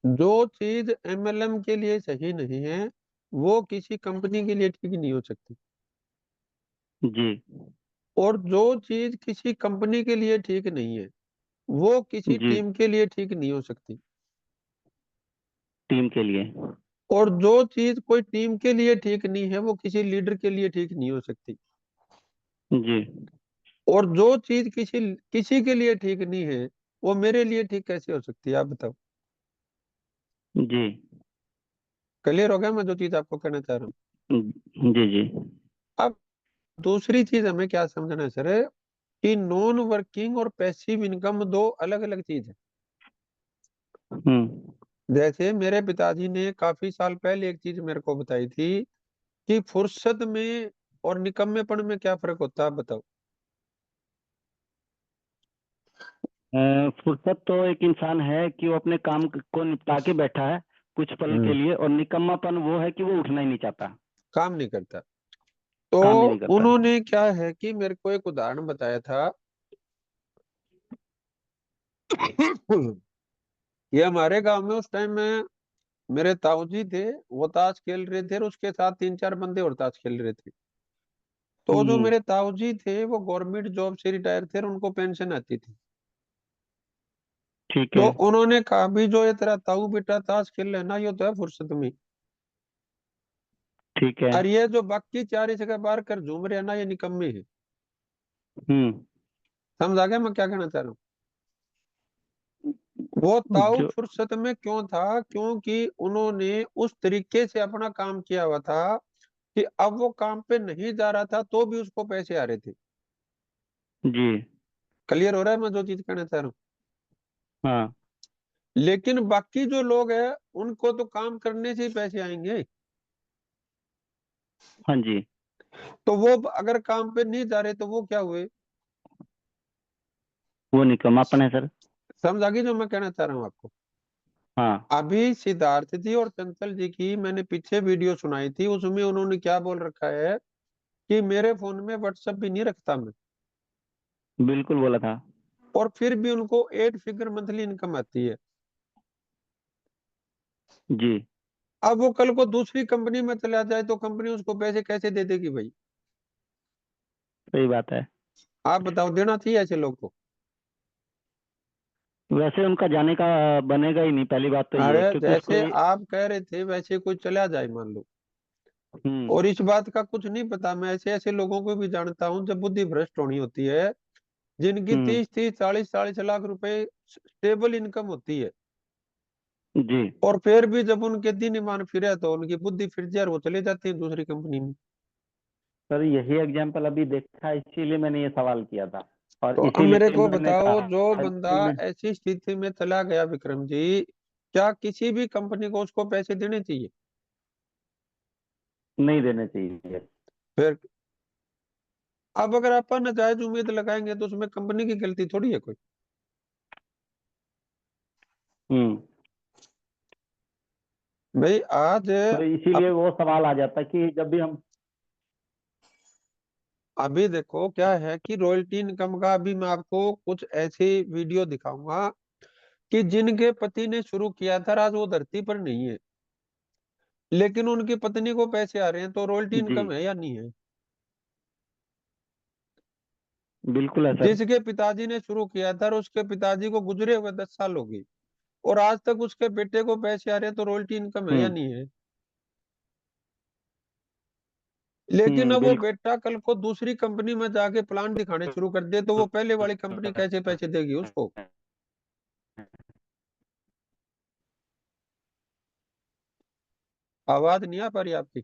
जो चीज एमएलएम के लिए सही नहीं है वो किसी कंपनी के लिए ठीक नहीं हो सकती। जी और जो चीज किसी कंपनी के लिए ठीक नहीं है वो किसी जी। टीम के लिए ठीक नहीं हो सकती। टीम के लिए। और जो चीज कोई टीम के लिए ठीक नहीं है वो किसी लीडर के लिए ठीक नहीं हो सकती। जी और जो चीज किसी किसी के लिए ठीक नहीं है वो मेरे लिए ठीक कैसे हो सकती है, आप बताओ। जी क्लियर हो गया मैं जो चीज आपको कहना चाह रहा हूँ? जी जी। अब दूसरी चीज हमें क्या समझना है सर, कि नॉन वर्किंग और पैसिव इनकम दो अलग अलग चीज है। हम्म। जैसे मेरे पिताजी ने काफी साल पहले एक चीज मेरे को बताई थी कि फुर्सत में और निकम्मेपन में क्या फर्क होता है, आप बताओ। फुर्सत तो एक इंसान है कि वो अपने काम को निपटा के बैठा है कुछ पल के हम्म। लिए, और निकम्मापन वो है कि वो उठना ही नहीं चाहता, काम नहीं करता। तो काम ही नहीं करता। उन्होंने क्या है कि मेरे को एक उदाहरण बताया था ये हमारे गांव में उस टाइम में मेरे ताऊ जी थे, वो ताश खेल रहे थे और उसके साथ 3-4 बंदे और ताश खेल रहे थे। तो जो हम्म। मेरे ताऊ जी थे वो गवर्नमेंट जॉब से रिटायर थे और उनको पेंशन आती थी। ठीक तो है। उन्होंने कहा भी जो ये तेरा ताऊ बेटा ताश खेल रहा है ना, ये तो है फुर्सत में, ठीक है। और ये जो बाकी 4 इस जगह बाहर कर झूम रहे हैं ना, ये निकम्मे हैं। हम्म। समझ आ गया मैं क्या कहना चाह रहा हूँ? वो ताऊ जो फुर्सत में क्यों था? क्योंकि उन्होंने उस तरीके से अपना काम किया हुआ था कि अब वो काम पे नहीं जा रहा था तो भी उसको पैसे आ रहे थे। जी। क्लियर हो रहा है मैं जो चीज कहना चाह रहा हूँ? हाँ। लेकिन बाकी जो लोग हैं उनको तो काम करने से ही पैसे आएंगे। हाँ जी। तो वो अगर काम पे नहीं जा रहे तो वो क्या हुए? वो निकम्मापन है सर। समझ आ गई जो मैं कहना चाह रहा हूँ आपको? हाँ। अभी सिद्धार्थ जी और चंचल जी की मैंने पीछे वीडियो सुनाई थी, उसमें उन्होंने क्या बोल रखा है कि मेरे फोन में व्हाट्सएप भी नहीं रखता मैं, बिल्कुल बोला था। और फिर भी उनको 8 फिगर मंथली इनकम आती है। जी। अब वो कल को दूसरी कंपनी में चला जाए तो कंपनी उसको पैसे कैसे दे देगी भाई? सही बात है। आप बताओ, देना चाहिए ऐसे लोग को? वैसे उनका जाने का बनेगा ही नहीं, पहली बात तो ये अरे है क्योंकि उसको जैसे आप कह रहे थे वैसे कोई चला जाए मान लो, हम्म। और इस बात का कुछ नहीं पता, मैं ऐसे ऐसे लोगों को भी जानता हूँ जब बुद्धि भ्रष्ट होनी होती है, जिनकी हम्म। 30-40 लाख रुपए स्टेबल इनकम होती है, जी। और फिर भी जब उनके दिन ईमान फिरे तो उनकी बुद्धि फिर जाए और वो चले जाते हैं दूसरी कंपनी में। सर यही एग्जाम्पल अभी देखा, इसीलिए मैंने ये सवाल किया था और तो अब मेरे इसीलिए को मैंने बताओ, जो कहा बंदा कि मैं ऐसी स्थिति में चला गया विक्रम जी, क्या किसी भी कंपनी को उसको पैसे देने चाहिए? नहीं देने चाहिए। फिर अब अगर आप नाजायज उम्मीद लगाएंगे तो उसमें कंपनी की गलती थोड़ी है कोई। हम्म। भाई आज तो इसीलिए अब वो सवाल आ जाता है कि जब भी हम अभी देखो क्या है कि रॉयल्टी इनकम का अभी मैं आपको कुछ ऐसी वीडियो दिखाऊंगा कि जिनके पति ने शुरू किया था, आज वो धरती पर नहीं है, लेकिन उनकी पत्नी को पैसे आ रहे हैं, तो रॉयल्टी जी। इनकम है या नहीं है? बिल्कुल है सर। जिसके पिताजी ने शुरू किया था और उसके पिताजी को गुजरे हुए 10 साल हो गए, और आज तक उसके बेटे को पैसे आ रहे हैं, तो रॉयल्टी इनकम है या हम्म। नहीं है? लेकिन अब वो बिल्कुल। बेटा कल को दूसरी कंपनी में जाके प्लान दिखाने शुरू कर दे तो वो पहले वाली कंपनी कैसे पैसे देगी उसको? आवाज नहीं आ पा रही आपकी?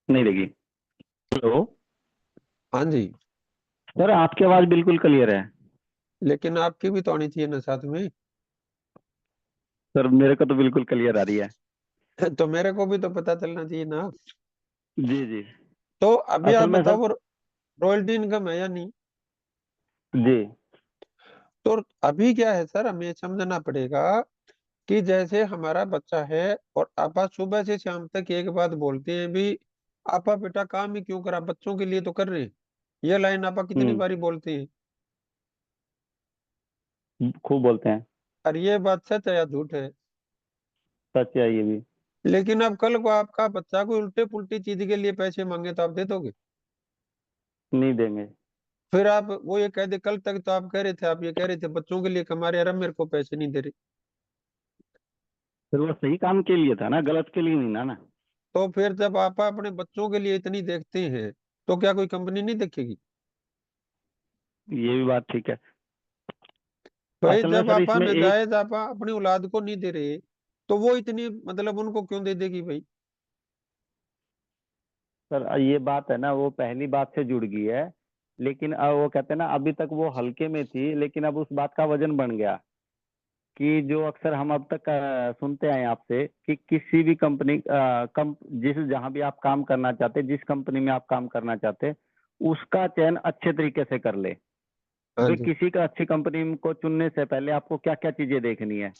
नहीं देगी। हेलो। हाँ जी। सर आपकी आवाज बिल्कुल क्लियर है। लेकिन आपकी भी तो आनी चाहिए ना साथ में। सर मेरे को तो बिल्कुल क्लियर आ रही है। तो मेरे को भी तो पता चलना चाहिए ना। जी जी। तो अभी असल आप में सर। बताओ, रॉयल्टी इनकम है या नहीं? जी। तो अभी क्या है सर, हमें समझना पड़ेगा कि जैसे हमारा बच्चा है और आपा सुबह से शाम तक एक बात बोलते हैं भी, आपा बेटा काम ही क्यों करा, बच्चों के लिए तो कर रहे हैं, ये लाइन आपा कितनी हम्म। बारी बोलते हैं? खूब बोलते हैं। और ये बात सच है या झूठ है? सच है ये भी। लेकिन अब कल को आपका बच्चा कोई उल्टे पुल्टी चीज के लिए पैसे मांगे तो आप दे दोगे? नहीं देंगे। फिर आप वो ये कह दे, कल तक तो आप कह रहे थे, आप ये कह रहे थे बच्चों के लिए कमा रहे, अरे मेरे को पैसे नहीं दे रहे। फिर वो सही काम के लिए था ना, गलत के लिए नहीं ना। तो फिर जब आप अपने बच्चों के लिए इतनी देखते हैं तो क्या कोई कंपनी नहीं देखेगी? ये भी बात ठीक है। भाई असल में जब सर आप इसमें एक नजायज आप अपनी औलाद को नहीं दे रहे तो वो इतनी मतलब उनको क्यों दे देगी भाई? सर ये बात है ना, वो पहली बात से जुड़ गई है। लेकिन अब वो कहते हैं ना, अभी तक वो हल्के में थी लेकिन अब उस बात का वजन बन गया। कि जो अक्सर हम अब तक सुनते आए हैं आपसे कि किसी भी कंपनी जिस जहां भी आप काम करना चाहते, जिस कंपनी में आप काम करना चाहते, उसका चयन अच्छे तरीके से कर ले। हाँ वे जी। किसी का अच्छी कंपनी को चुनने से पहले आपको क्या क्या चीजें देखनी है।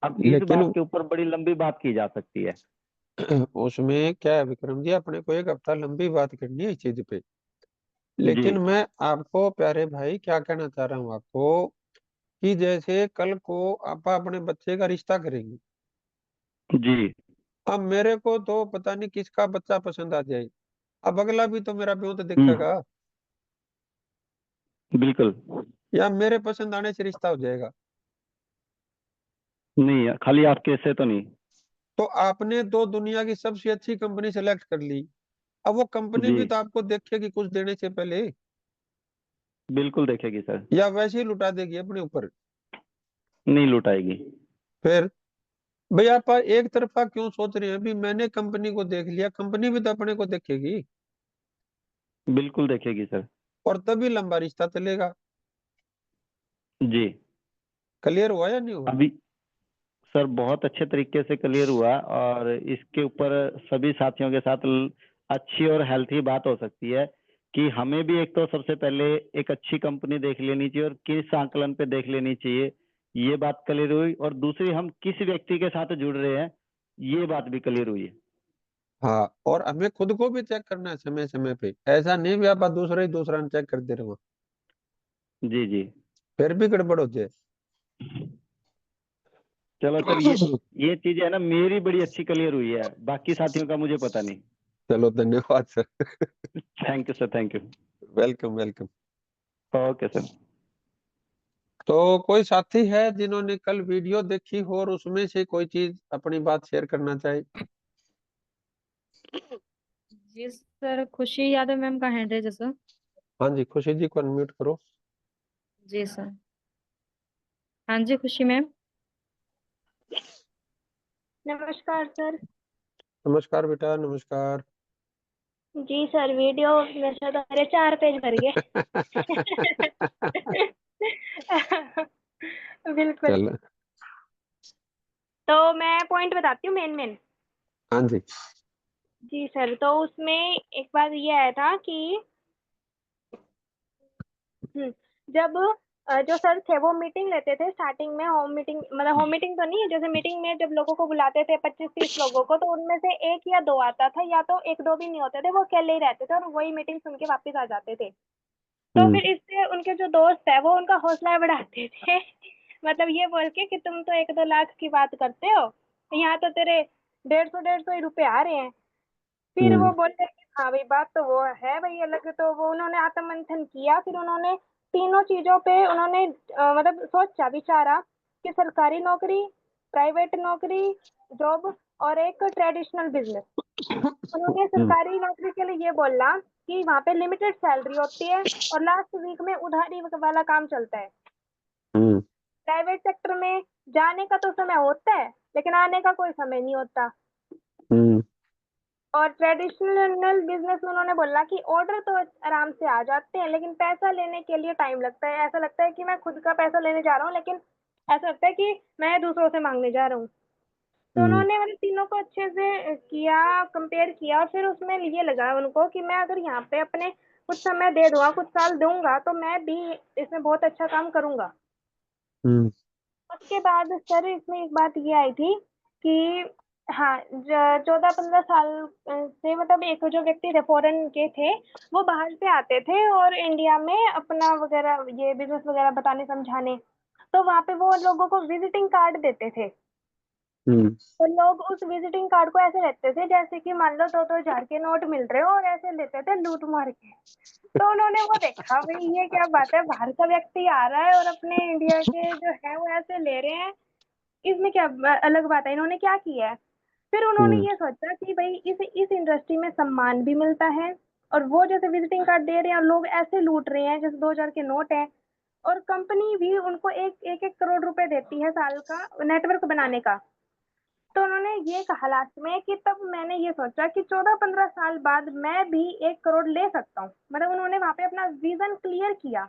अब इस लेकिन बात के ऊपर बड़ी लंबी बात की जा सकती है। उसमें क्या है विक्रम जी, अपने को एक हफ्ता लंबी बात करनी है इस चीज पे। लेकिन जी मैं आपको प्यारे भाई क्या कहना चाह रहा हूँ आपको, कि जैसे कल को आप अपने बच्चे का रिश्ता करेंगे, जी अब मेरे को तो पता नहीं किसका बच्चा पसंद आ जाए, अब अगला भी तो मेरा ब्यों तो हम्म, देखेगा, बिल्कुल। या मेरे पसंद आने से रिश्ता हो जाएगा। नहीं, खाली आपके से तो नहीं। तो आपने तो दुनिया की सबसे अच्छी कंपनी सेलेक्ट कर ली, अब वो कंपनी जी भी तो आपको देखेगी कुछ देने से पहले, बिल्कुल देखेगी सर। या वैसे ही लुटा देगी अपने ऊपर। नहीं लुटाएगी। फिर भाई आप एक तरफा क्यों सोच रहे हैं? भी मैंने कंपनी को देख लिया, कंपनी भी तो अपने को देखेगी, बिल्कुल देखेगी सर। और तभी लंबा रिश्ता चलेगा। जी। क्लियर हुआ या नहीं हुआ? अभी सर बहुत अच्छे तरीके से क्लियर हुआ, और इसके ऊपर सभी साथियों के साथ अच्छी और हेल्थी बात हो सकती है कि हमें भी एक तो सबसे पहले एक अच्छी कंपनी देख लेनी चाहिए और किस आंकलन पे देख लेनी चाहिए, ये बात क्लियर हुई। और दूसरी, हम किस व्यक्ति के साथ जुड़ रहे हैं, ये बात भी क्लियर हुई है। हाँ, और हमें खुद को भी चेक करना है समय समय पे, ऐसा नहीं भी आप दूसरा ही दूसरा चेक करते रहो, जी जी। फिर भी गड़बड़ हो जाए। चलो सर, ये चीज है ना, मेरी बड़ी अच्छी क्लियर हुई है, बाकी साथियों का मुझे पता नहीं। चलो धन्यवाद sir. Thank you sir, thank you. Welcome welcome. Okay sir. तो कोई साथी है जिन्होंने कल वीडियो देखी हो और उसमें से कोई चीज अपनी बात शेयर करना चाहे? जी सर, खुशी यादव मैम का हैंड है जैसा। हाँ जी, खुशी जी को अनम्यूट करो। जी सर। हाँ जी खुशी मैम। नमस्कार सर। नमस्कार बेटा, नमस्कार। जी सर, वीडियो में से तो मेरे 4 पेज भर गए। बिल्कुल। चलो। तो मैं पॉइंट बताती हूँ, मेन मेन। हाँ जी। जी सर, तो उसमें एक बात ये आया था कि जब जो सर थे वो मीटिंग लेते थे स्टार्टिंग में, होम मीटिंग, मतलब होम मीटिंग तो नहीं है, जैसे मीटिंग में जब लोगों को बुलाते थे 25-30 लोगों को, तो उनमें से 1 या 2 आता था, या तो 1-2 भी नहीं होते थे, वो अकेले ही रहते थे और वही मीटिंग सुन के वापस आ जाते थे। तो हम्म। फिर इससे उनके जो दोस्त है वो उनका हौसला बढ़ाते थे। मतलब ये बोल के कि तुम तो 1-2 लाख की बात करते हो, यहाँ तो तेरे 150-150 ही रुपए आ रहे हैं। फिर वो हम्म। बोलते हैं कि हाँ भाई, बात तो वो है भाई अलग। तो वो उन्होंने आत्ममंथन किया, फिर उन्होंने तीनों चीजों पे उन्होंने मतलब सोचा विचारा कि सरकारी नौकरी, प्राइवेट नौकरी, जॉब, और एक ट्रेडिशनल बिजनेस। उन्होंने हम्म। सरकारी नौकरी के लिए ये बोला कि वहाँ पे लिमिटेड सैलरी होती है और लास्ट वीक में उधारी वाला काम चलता है। हम्म। प्राइवेट सेक्टर में जाने का तो समय होता है, लेकिन आने का कोई समय नहीं होता। हम्म। और ट्रेडिशनल बिजनेस में उन्होंने बोला कि ऑर्डर तो आराम से आ जाते हैं, लेकिन पैसा लेने के लिए टाइम लगता है। ऐसा लगता है कि मैं खुद का पैसा लेने जा रहा हूँ, लेकिन ऐसा लगता है कि मैं दूसरों से मांगने जा रहा हूँ। तो हम्म। उन्होंने मतलब तीनों को अच्छे से किया, कंपेयर किया, और फिर उसमें ये लगा उनको कि मैं अगर यहाँ पे अपने कुछ समय दे दूंगा, कुछ साल दूंगा, तो मैं भी इसमें बहुत अच्छा काम करूंगा। हम्म। उसके बाद सर इसमें एक बात ये आई थी कि हाँ, 14-15 साल से, मतलब एक जो व्यक्ति थे फॉरेन के थे, वो बाहर से आते थे और इंडिया में अपना वगैरह ये बिजनेस वगैरह बताने समझाने। तो वहाँ पे वो लोगों को विजिटिंग कार्ड देते थे। हम्म। तो लोग उस विजिटिंग कार्ड को ऐसे लेते थे जैसे कि मान लो 2-2 हज़ार के नोट मिल रहे हो, और ऐसे लेते थे लूट मार के। तो उन्होंने वो देखा, भाई ये क्या बात है, बाहर का व्यक्ति आ रहा है और अपने इंडिया के जो है वो ऐसे ले रहे हैं, इसमें क्या अलग बात है। इन्होंने क्या किया है, फिर उन्होंने हम्म। ये सोचा कि भाई इस इंडस्ट्री में सम्मान भी मिलता है, और वो जैसे विजिटिंग कार्ड दे रहे हैं और लोग ऐसे लूट रहे हैं जैसे 2 हज़ार के नोट है, और कंपनी भी उनको 1-1 करोड़ रुपए देती है साल का नेटवर्क बनाने का। तो उन्होंने ये कहा लास्ट में कि तब मैंने ये सोचा कि 14-15 साल बाद मैं भी 1 करोड़ ले सकता हूँ। मतलब उन्होंने वहां पे अपना विजन क्लियर किया।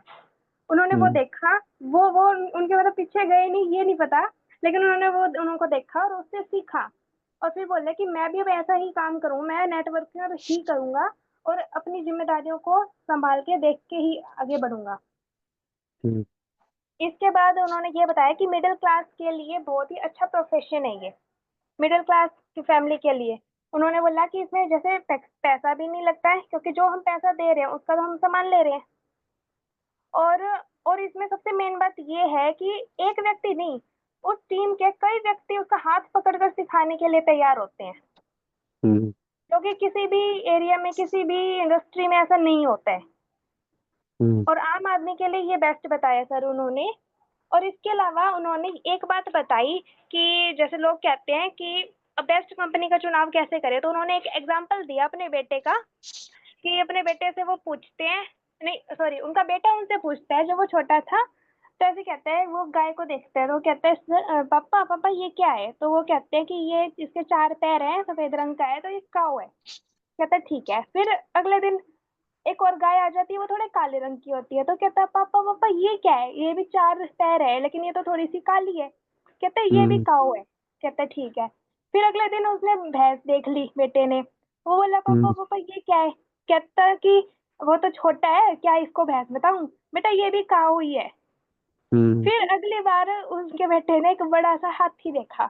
उन्होंने वो हम्म। देखा, वो उनके मतलब पीछे गए नहीं, ये नहीं पता, लेकिन उन्होंने वो उनको देखा और उससे सीखा, और फिर बोले कि मैं भी अब ऐसा ही काम करूँ, मैं नेटवर्कर ही करूंगा और अपनी जिम्मेदारियों को संभाल के देख के ही आगे बढ़ूंगा। हम्म। इसके बाद उन्होंने ये बताया कि मिडिल क्लास के लिए बहुत ही अच्छा प्रोफेशन है ये, मिडिल क्लास की फैमिली के लिए। उन्होंने बोला कि इसमें जैसे पैसा भी नहीं लगता है, क्योंकि जो हम पैसा दे रहे हैं उसका तो हम सामान ले रहे हैं। और और इसमें सबसे मेन बात ये है कि एक व्यक्ति नहीं, उस टीम के कई व्यक्ति उसका हाथ पकड़कर सिखाने के लिए तैयार होते हैं, हम्म क्योंकि किसी भी एरिया में, किसी भी इंडस्ट्री में ऐसा नहीं होता है। हम्म और आम आदमी के लिए ये बेस्ट बताया सर उन्होंने। और इसके अलावा उन्होंने एक बात बताई कि जैसे लोग कहते हैं कि बेस्ट कंपनी का चुनाव कैसे करें, तो उन्होंने एक एग्जांपल दिया अपने बेटे का, कि अपने बेटे से वो पूछते हैं, नहीं सॉरी, उनका बेटा उनसे पूछता है जब वो छोटा था, तो ऐसे कहता है, वो गाय को देखता है तो वो कहता है, पापा पापा ये क्या है? तो वो कहते हैं कि ये इसके 4 पैर हैं, सफेद रंग का है, तो ये काऊ है। कहता है ठीक है। फिर अगले दिन एक और गाय आ जाती है, वो थोड़े काले रंग की होती है, तो कहता है, पापा पापा ये क्या है? ये भी 4 पैर है लेकिन ये तो थोड़ी सी काली है। कहता है ये भी हम्म काऊ है। कहता है ठीक है। फिर अगले दिन उसने भैंस देख ली बेटे ने, वो बोला, पापा हम्म पापा ये क्या है? कहता है कि वो तो छोटा है, क्या इसको भैंस बताऊं? बेटा ये भी काऊ ही है। हम्म फिर अगली बार उसके बेटे ने एक बड़ा सा हाथी देखा।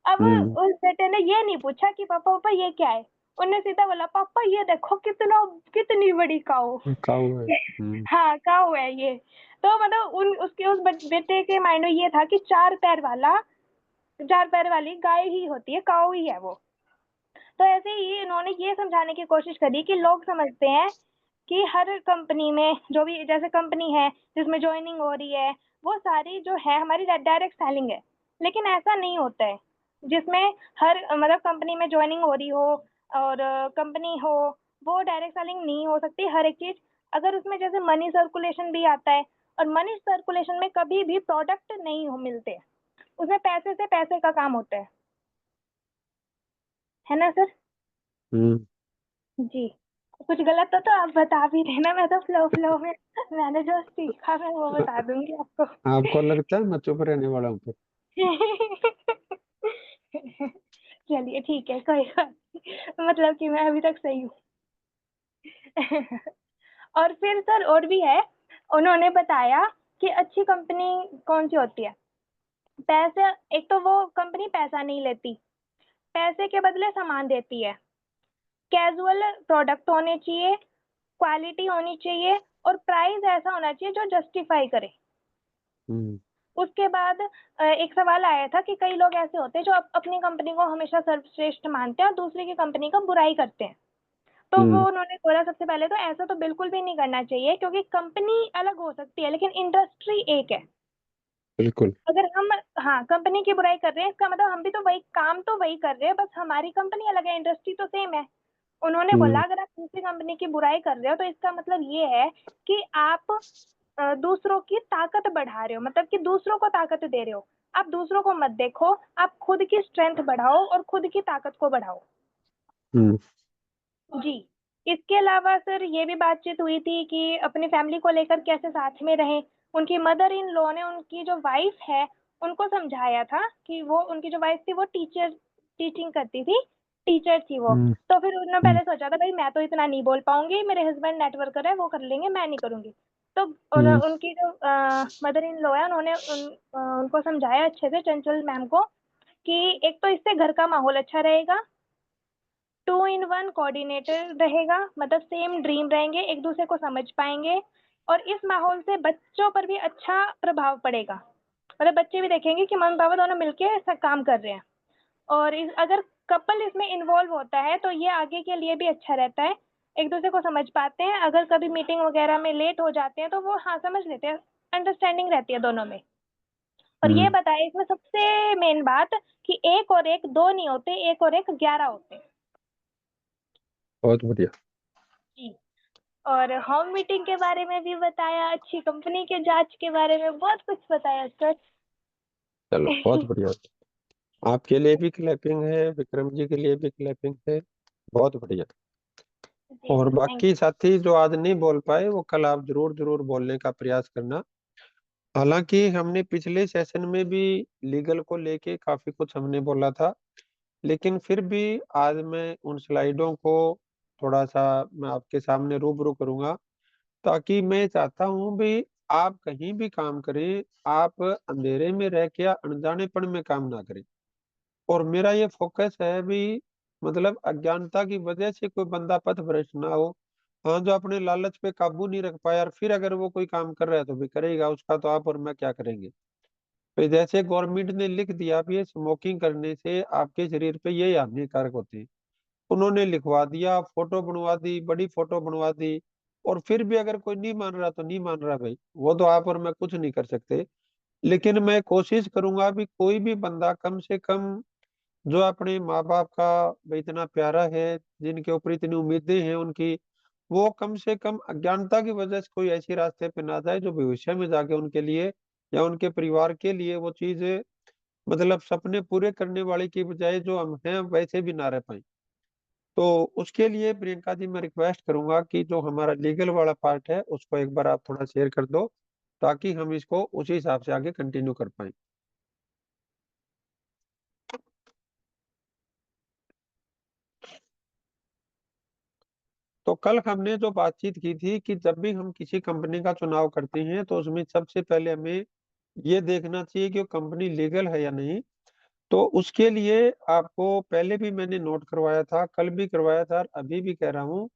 अब हम्म उस बेटे ने ये नहीं पूछा कि पापा पापा ये क्या है, उन्हें सीधा बोला, पापा ये देखो कितनी बड़ी काऊ। काऊ है। हाँ, काऊ है ये। तो मतलब उन उसके उस बेटे के माइंड में ये था कि 4 पैर वाली गाय ही होती है, काऊ ही है वो। तो ऐसे ही इन्होंने ये समझाने की कोशिश करी कि लोग समझते हैं कि हर कंपनी में जो भी जैसे कंपनी है जिसमें ज्वाइनिंग हो रही है, वो सारी जो है हमारी डायरेक्ट सेलिंग है। लेकिन ऐसा नहीं होता है, जिसमें हर मतलब कंपनी में ज्वाइनिंग हो रही हो और कंपनी हो, वो डायरेक्ट सेलिंग नहीं हो सकती हर एक चीज। अगर उसमें जैसे मनी सर्कुलेशन भी आता है, और मनी सर्कुलेशन में कभी भी प्रोडक्ट नहीं हो मिलते, उसमें पैसे से पैसे का काम होता है ना सर? हम्म जी। कुछ गलत हो तो आप बता भी देना, मैं तो फ्लो फ्लो में मैंने जो सीखा मैं वो बता दूंगी आपको। आपको लगता है मैं चुप रहने वाला हूँ फिर? चलिए ठीक है, कोई बात नहीं, मतलब कि मैं अभी तक सही हूँ। और फिर सर और भी है, उन्होंने बताया कि अच्छी कंपनी कौन सी होती है। पैसे, एक तो वो कंपनी पैसा नहीं लेती, पैसे के बदले सामान देती है, कैजुअल प्रोडक्ट होने चाहिए, क्वालिटी होनी चाहिए, और प्राइस ऐसा होना चाहिए जो जस्टिफाई करे। हम्म उसके बाद एक सवाल आया था कि कई लोग ऐसे होते हैं जो अपनी कंपनी को हमेशा सर्वश्रेष्ठ मानते हैं और दूसरे की कंपनी का बुराई करते हैं। तो वो हम्म उन्होंने बोला, सबसे पहले तो ऐसा तो बिल्कुल भी नहीं करना चाहिए, क्योंकि कंपनी अलग हो सकती है लेकिन इंडस्ट्री एक है। बिल्कुल। अगर हम, हाँ, कंपनी की बुराई कर रहे हैं, इसका मतलब हम भी तो वही काम तो वही कर रहे हैं, बस हमारी कंपनी अलग है, इंडस्ट्री तो सेम है। उन्होंने बोला हम्म अगर आप दूसरी कंपनी की बुराई कर रहे हो तो इसका मतलब ये है कि आप दूसरों की ताकत बढ़ा रहे हो, मतलब कि दूसरों को ताकत दे रहे हो। आप दूसरों को मत देखो, आप खुद की स्ट्रेंथ बढ़ाओ और खुद की ताकत को बढ़ाओ। हम्म जी। इसके अलावा सर ये भी बातचीत हुई थी कि अपनी फैमिली को लेकर कैसे साथ में रहें। उनकी मदर इन लॉ ने उनकी जो वाइफ है उनको समझाया था कि वो, उनकी जो वाइफ थी वो टीचिंग करती थी, टीचर थी वो। हम्म तो फिर उन्होंने हम्म पहले सोचा था भाई मैं तो इतना नहीं बोल पाऊंगी, मेरे हस्बैंड नेटवर्कर है वो कर लेंगे, मैं नहीं करूंगी। तो हम्म उनकी जो मदर इन लॉ है उन्होंने उनको समझाया अच्छे से, चंचल मैम को, कि एक तो इससे घर का माहौल अच्छा रहेगा, 2 in 1 कोऑर्डिनेटर रहेगा, मतलब सेम ड्रीम रहेंगे, एक दूसरे को समझ पाएंगे, और इस माहौल से बच्चों पर भी अच्छा प्रभाव पड़ेगा, मतलब बच्चे भी देखेंगे कि मम्मी पापा दोनों मिलके ऐसा काम कर रहे हैं। और अगर कपल इसमें इन्वॉल्व होता है तो ये आगे के लिए भी अच्छा रहता है, एक दूसरे को समझ पाते हैं, अगर कभी मीटिंग वगैरह में लेट हो जाते हैं तो वो हाँ समझ लेते हैं, अंडरस्टैंडिंग रहती है दोनों में। और ये हम्म, बताया इसमें सबसे मेन बात कि 1 और 1 2 नहीं होते, 1 और 1 11 होते हैं। बहुत बढ़िया। जी। और होम मीटिंग के बारे में भी बताया, अच्छी कंपनी के जांच के बारे में बहुत कुछ बताया सर। चलो बहुत बढ़िया। आपके लिए भी क्लैपिंग है, विक्रम जी के लिए भी क्लैपिंग है। बहुत बढ़िया। जी और सर, थैंक बाकी साथी जो आज नहीं बोल पाए वो कल आप जरूर जरूर बोलने का प्रयास करना। हालांकि हमने पिछले सेशन में भी लीगल को लेके काफी कुछ हमने बोला था, लेकिन फिर भी आज मैं उन स्लाइडों को थोड़ा सा मैं आपके सामने रूबरू करूंगा, ताकि मैं चाहता हूं भी आप कहीं भी काम करें, आप अंधेरे में रह के या अनजानेपन में काम ना करें। और मेरा ये फोकस है भी मतलब अज्ञानता की वजह से कोई बंदा पथ भ्रष्ट ना हो। हाँ, जो अपने लालच पे काबू नहीं रख पाया और फिर अगर वो कोई काम कर रहा है तो भी करेगा, उसका तो आप और मैं क्या करेंगे। तो जैसे गवर्नमेंट ने लिख दिया भी ये स्मोकिंग करने से आपके शरीर पे ये हानिकारक होते हैं, उन्होंने लिखवा दिया, फोटो बनवा दी, बड़ी फोटो बनवा दी, और फिर भी अगर कोई नहीं मान रहा तो नहीं मान रहा भाई, वो तो आप और मैं कुछ नहीं कर सकते। लेकिन मैं कोशिश करूंगा भी कोई भी बंदा कम से कम जो अपने माँ बाप का भाई इतना प्यारा है, जिनके ऊपर इतनी उम्मीदें हैं उनकी, वो कम से कम अज्ञानता की वजह से कोई ऐसी रास्ते पे ना जाए जो भविष्य में जाके उनके लिए या उनके परिवार के लिए वो चीज मतलब सपने पूरे करने वाले की बजाय जो हम हैं वैसे भी ना रह पाए। तो उसके लिए प्रियंका जी मैं रिक्वेस्ट करूंगा कि जो हमारा लीगल वाला पार्ट है उसको एक बार आप थोड़ा शेयर कर दो, ताकि हम इसको उसी हिसाब से आगे कंटिन्यू कर पाए। तो कल हमने जो बातचीत की थी कि जब भी हम किसी कंपनी का चुनाव करते हैं तो उसमें सबसे पहले हमें ये देखना चाहिए कि वो कंपनी लीगल है या नहीं। तो उसके लिए आपको पहले भी मैंने नोट करवाया था, कल भी करवाया था और अभी भी कह रहा हूँ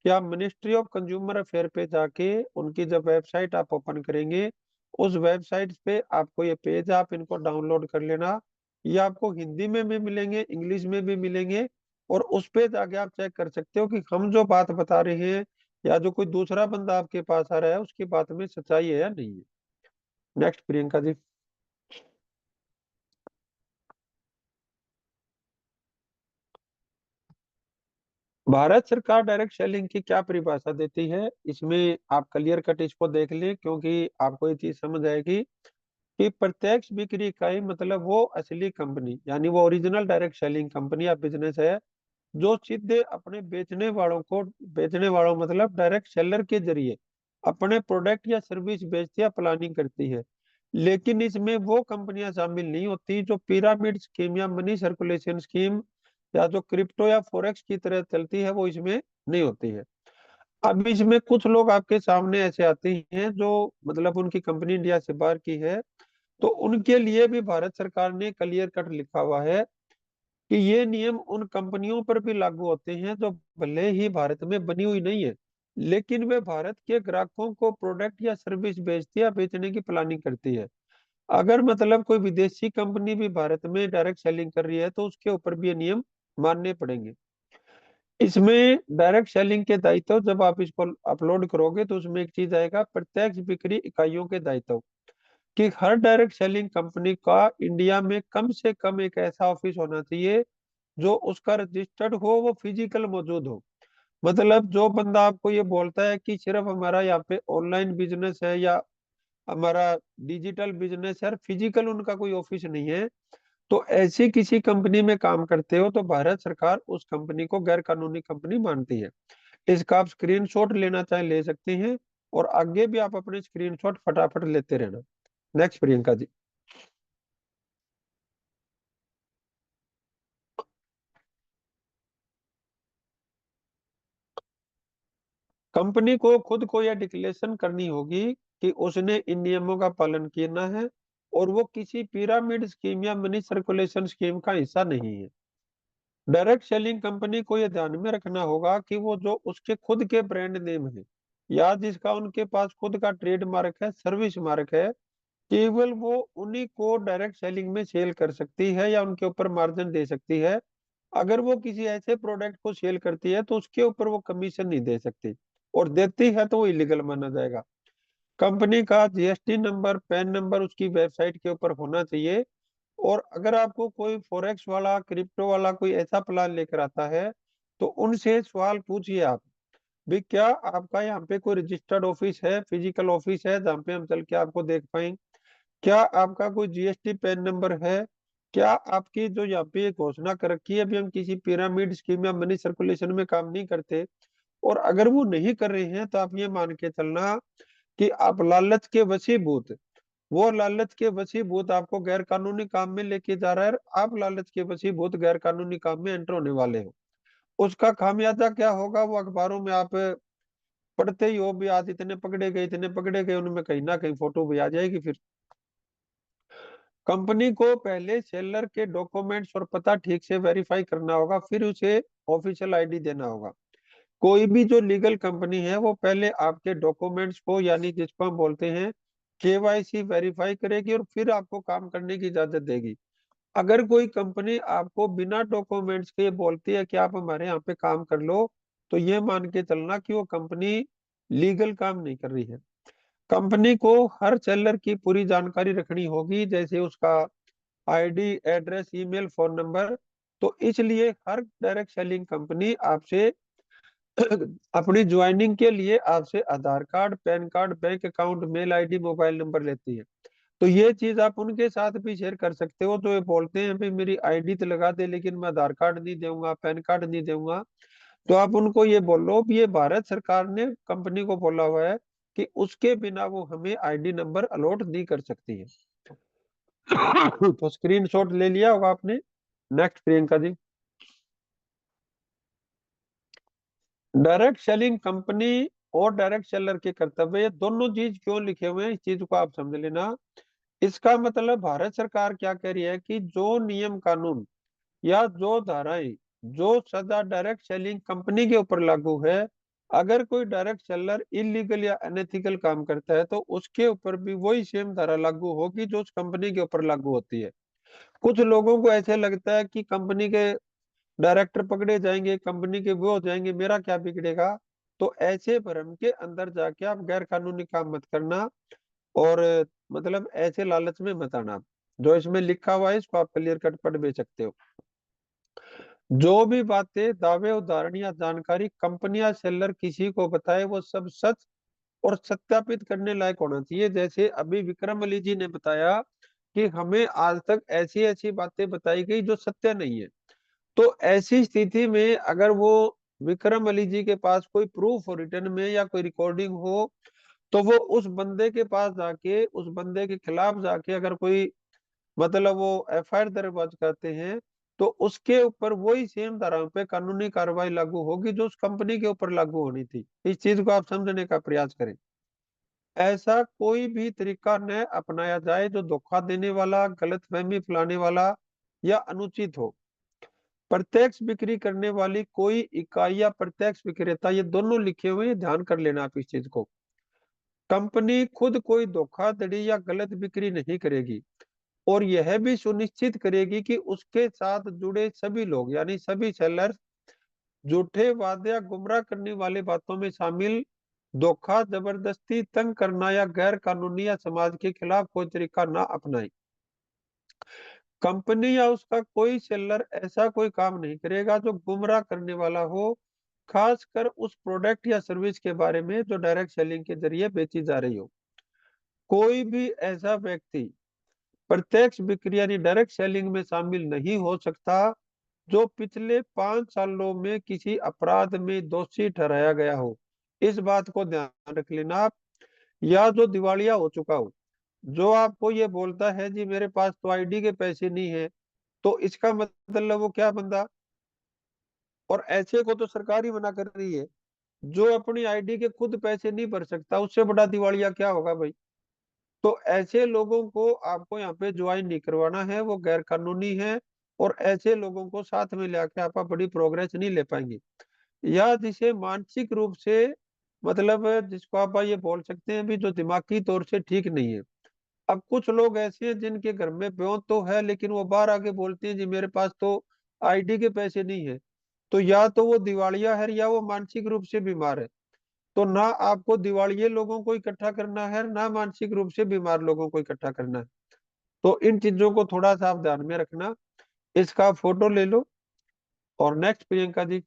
कि आप मिनिस्ट्री ऑफ कंज्यूमर अफेयर पे जाके उनकी जब वेबसाइट आप ओपन करेंगे, उस वेबसाइट पे आपको ये पेज आप इनको डाउनलोड कर लेना। ये आपको हिंदी में भी मिलेंगे, इंग्लिश में भी मिलेंगे, और उस पे जाके आप चेक कर सकते हो कि हम जो बात बता रहे हैं या जो कोई दूसरा बंदा आपके पास आ रहा है उसकी बात में सच्चाई है या नहीं है। नेक्स्ट प्रियंका जी। भारत सरकार डायरेक्ट सेलिंग की क्या परिभाषा देती है, इसमें आप क्लियर कट इसको देख लें, क्योंकि आपको ये चीज समझ आएगी कि प्रत्यक्ष बिक्री इकाई मतलब वो असली कंपनी, यानी वो ओरिजिनल डायरेक्ट सेलिंग कंपनी या बिजनेस है जो सीधे अपने बेचने वालों को, बेचने वालों मतलब डायरेक्ट सेलर के जरिए अपने प्रोडक्ट या सर्विस बेचती या प्लानिंग करती है। लेकिन इसमें वो कंपनियां शामिल नहीं होती जो पिरामिड स्कीम या मनी सर्कुलेशन स्कीम या जो क्रिप्टो या फोरेक्स की तरह चलती है, वो इसमें नहीं होती है। अब इसमें कुछ लोग आपके सामने ऐसे आते हैं जो मतलब उनकी कंपनी इंडिया से बाहर की है, तो उनके लिए भी भारत सरकार ने क्लियर कट लिखा हुआ है कि ये नियम उन कंपनियों पर भी लागू होते हैं जो भले ही भारत में बनी हुई नहीं है, लेकिन वे भारत के ग्राहकों को प्रोडक्ट या सर्विस बेचती या बेचने की प्लानिंग करती है। अगर मतलब कोई विदेशी कंपनी भी भारत में डायरेक्ट सेलिंग कर रही है तो उसके ऊपर भी ये नियम मानने पड़ेंगे। इसमें डायरेक्ट सेलिंग के दायित्व जब आप इसको अपलोड करोगे तो उसमें एक चीज आएगा, प्रत्यक्ष बिक्री इकाइयों के दायित्व, कि हर डायरेक्ट सेलिंग कंपनी का इंडिया में कम से कम एक ऐसा ऑफिस होना चाहिए जो उसका रजिस्टर्ड हो, वो फिजिकल मौजूद हो। मतलब जो बंदा आपको ये बोलता है कि सिर्फ हमारा यहाँ पे ऑनलाइन बिजनेस है या हमारा डिजिटल बिजनेस है, फिजिकल उनका कोई ऑफिस नहीं है, तो ऐसी किसी कंपनी में काम करते हो तो भारत सरकार उस कंपनी को गैर कानूनी कंपनी मानती है। इसका आप स्क्रीनशॉट लेना चाहे ले सकते हैं, और आगे भी आप अपने स्क्रीनशॉट फटाफट लेते रहना। नेक्स्ट प्रियंका जी। कंपनी को खुद को यह डिक्लेरेशन करनी होगी कि उसने इन नियमों का पालन किया है और वो किसी पिरामिड स्कीम या मनी सर्कुलेशन स्कीम का हिस्सा नहीं है। डायरेक्ट सेलिंग कंपनी को यह ध्यान में रखना होगा कि वो जो उसके खुद के ब्रांड नेम है या जिसका उनके पास खुद का ट्रेड मार्क है, सर्विस मार्क है, केवल वो उन्हीं को डायरेक्ट सेलिंग में सेल कर सकती है या उनके ऊपर मार्जिन दे सकती है। अगर वो किसी ऐसे प्रोडक्ट को सेल करती है तो उसके ऊपर वो कमीशन नहीं दे सकती, और देती है तो वो इलीगल माना जाएगा। कंपनी का जीएसटी नंबर, पैन नंबर उसकी वेबसाइट के ऊपर होना चाहिए। और अगर आपको कोई फॉरेक्स वाला, क्रिप्टो वाला कोई ऐसा प्लान लेकर आता है तो उनसे सवाल पूछिए आप भी, क्या आपका यहाँ पे कोई रजिस्टर्ड ऑफिस है, फिजिकल ऑफिस है जहाँ पे हम चल के आपको देख पाए? क्या आपका कोई जीएसटी पैन नंबर है? क्या आपकी जो यहाँ पे घोषणा कर रखी है, अभी हम किसी पिरामिड स्कीम या मनी सर्कुलेशन में काम नहीं करते? और अगर वो नहीं कर रहे हैं तो आप ये मान के चलना कि आप लालच के वशीभूत, वो लालच के वशीभूत आपको गैर कानूनी काम में लेके जा रहा है, और आप लालच के वशीभूत गैर कानूनी काम में एंटर होने वाले हो। उसका खामियाजा क्या होगा वो अखबारों में आप पढ़ते ही हो भी, आज इतने पकड़े गए, इतने पकड़े गए, उनमें कहीं ना कहीं फोटो भी आ जाएगी। फिर कंपनी को पहले सेलर के डॉक्यूमेंट्स और पता ठीक से वेरीफाई करना होगा, फिर उसे ऑफिशियल आईडी देना होगा। कोई भी जो लीगल कंपनी है वो पहले आपके डॉक्यूमेंट्स को, यानी जिसको हम बोलते हैं केवाईसी, वेरीफाई करेगी और फिर आपको काम करने की इजाजत देगी। अगर कोई कंपनी आपको बिना डॉक्यूमेंट्स के बोलती है कि आप हमारे यहाँ पे काम कर लो, तो ये मान के चलना कि वो कंपनी लीगल काम नहीं कर रही है। कंपनी को हर सेलर की पूरी जानकारी रखनी होगी, जैसे उसका ID, address, email, phone number. तो इसलिए हर डायरेक्ट सेलिंग कंपनी आपसे अपनी ज्वाइनिंग के लिए आपसे Aadhaar card, PAN card, bank account, mail ID, mobile number लेती है। तो ये चीज आप उनके साथ भी शेयर कर सकते हो, जो ये बोलते हैं भाई मेरी आईडी तो लगा दे लेकिन मैं आधार कार्ड नहीं दूंगा, पैन कार्ड नहीं दूंगा। तो आप उनको ये बोलो भी ये भारत सरकार ने कंपनी को बोला हुआ है कि उसके बिना वो हमें आईडी नंबर अलॉट नहीं कर सकती है। तो स्क्रीनशॉट ले लिया होगा आपने। Next Priyanka ji. Direct selling company और डायरेक्ट सेलर के कर्तव्य, ये दोनों चीज क्यों लिखे हुए हैं इस चीज को आप समझ लेना। इसका मतलब भारत सरकार क्या कह रही है कि जो नियम कानून या जो धाराएं जो सजा डायरेक्ट सेलिंग कंपनी के ऊपर लागू है, अगर कोई डायरेक्ट सेलर इलीगल या अनएथिकल काम करता है तो उसके ऊपर भी वही सेम धारा लागू होगी जो उस कंपनी के ऊपर लागू होती है। कुछ लोगों को ऐसे लगता है कि कंपनी के डायरेक्टर पकड़े जाएंगे, कंपनी के वो हो जाएंगे, मेरा क्या बिगड़ेगा। तो ऐसे भ्रम के अंदर जाके आप गैर कानूनी काम मत करना, और मतलब ऐसे लालच में मत आना। जो इसमें लिखा हुआ है इसको आप क्लियर कट पढ़ भी सकते हो। जो भी बातें, दावे, उदाहरण या जानकारी कंपनी या सेलर किसी को बताए वो सब सच और सत्यापित करने लायक होना चाहिए। जैसे अभी विक्रम अली जी ने बताया कि हमें आज तक ऐसी ऐसी बातें बताई गई जो सत्य नहीं है। तो ऐसी स्थिति में अगर वो विक्रम अली जी के पास कोई प्रूफ हो रिटर्न में या कोई रिकॉर्डिंग हो, तो वो उस बंदे के पास जाके, उस बंदे के खिलाफ जाके अगर कोई मतलब वो एफआईआर दर्ज करते हैं, तो उसके ऊपर वही सेम धाराओं पे कानूनी कार्रवाई लागू होगी जो उस कंपनी के ऊपर लागू होनी थी। इस चीज को आप समझने का प्रयास करें। ऐसा कोई भी तरीका न अपनाया जाए जो धोखा देने वाला, गलतफहमी फैलाने वाला या अनुचित हो। प्रत्यक्ष बिक्री करने वाली कोई इकाई या प्रत्यक्ष विक्रेता, ये दोनों लिखे हुए हैं, ध्यान कर लेना आप इस चीज को। कंपनी खुद कोई धोखाधड़ी या गलत बिक्री नहीं करेगी और यह भी सुनिश्चित करेगी कि उसके साथ जुड़े सभी लोग, यानी सभी सेलर, झूठे वादे या गुमराह करने वाली बातों में शामिल धोखा, जबरदस्ती, तंग करना या गैर कानूनी या समाज के खिलाफ कोई तरीका ना अपनाए। कंपनी या उसका कोई सेलर ऐसा कोई काम नहीं करेगा जो गुमराह करने वाला हो, खासकर उस प्रोडक्ट या सर्विस के बारे में जो डायरेक्ट सेलिंग के जरिए बेची जा रही हो। कोई भी ऐसा व्यक्ति प्रत्यक्ष बिक्री यानी डायरेक्ट सेलिंग में शामिल नहीं हो सकता जो पिछले 5 सालों में किसी अपराध में दोषी ठहराया गया हो। इस बात को ध्यान रख लेना आप। या जो दिवालिया हो चुका हो। जो आपको ये बोलता है जी मेरे पास तो आईडी के पैसे नहीं है, तो इसका मतलब वो क्या बंदा, और ऐसे को तो सरकार ही मना कर रही है। जो अपनी आईडी के खुद पैसे नहीं भर सकता उससे बड़ा दिवालिया क्या होगा भाई। तो ऐसे लोगों को आपको यहाँ पे ज्वाइन नहीं करवाना है, वो गैर कानूनी है। और ऐसे लोगों को साथ में लेके आप बड़ी प्रोग्रेस नहीं ले पाएंगे। या जिसे मानसिक रूप से, मतलब जिसको आप ये बोल सकते हैं भी जो दिमागी तौर से ठीक नहीं है। अब कुछ लोग ऐसे हैं जिनके घर में ब्यों तो है लेकिन वो बाहर आके बोलते हैं जी मेरे पास तो आईडी के पैसे नहीं है। तो या तो वो दिवालिया है या वो मानसिक रूप से बीमार है। तो ना आपको दिवालिये लोगों को इकट्ठा करना है, ना मानसिक रूप से बीमार लोगों को इकट्ठा करना है। तो इन चीजों को थोड़ा सा आप ध्यान में रखना। इसका फोटो ले लो। और नेक्स्ट प्रियंका जी।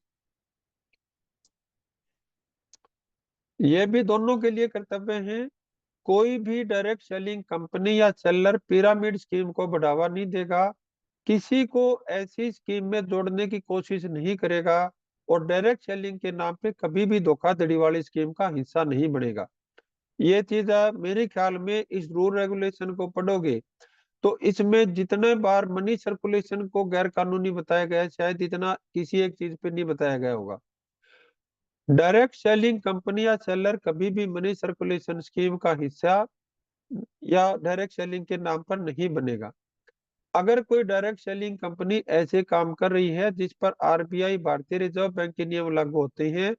ये भी दोनों के लिए कर्तव्य है। कोई भी डायरेक्ट सेलिंग कंपनी या सेलर पिरामिड स्कीम को बढ़ावा नहीं देगा, किसी को ऐसी स्कीम में जोड़ने की कोशिश नहीं करेगा और डायरेक्ट सेलिंग के नाम पे कभी भी धोखाधड़ी वाली स्कीम का हिस्सा नहीं बनेगा। ये चीज आप मेरे ख्याल में इस रूल रेगुलेशन को पढ़ोगे तो इसमें जितने बार मनी सर्कुलेशन को गैर कानूनी बताया गया है शायद इतना किसी एक चीज पे नहीं बताया गया होगा। डायरेक्ट सेलिंग कंपनी या सेलर कभी भी मनी सर्कुलेशन स्कीम का हिस्सा या डायरेक्ट सेलिंग के नाम पर नहीं बनेगा। अगर कोई डायरेक्ट सेलिंग कंपनी ऐसे काम कर रही है जिस पर आरबीआई भारतीय रिजर्व बैंक के नियम लागू होते हैं,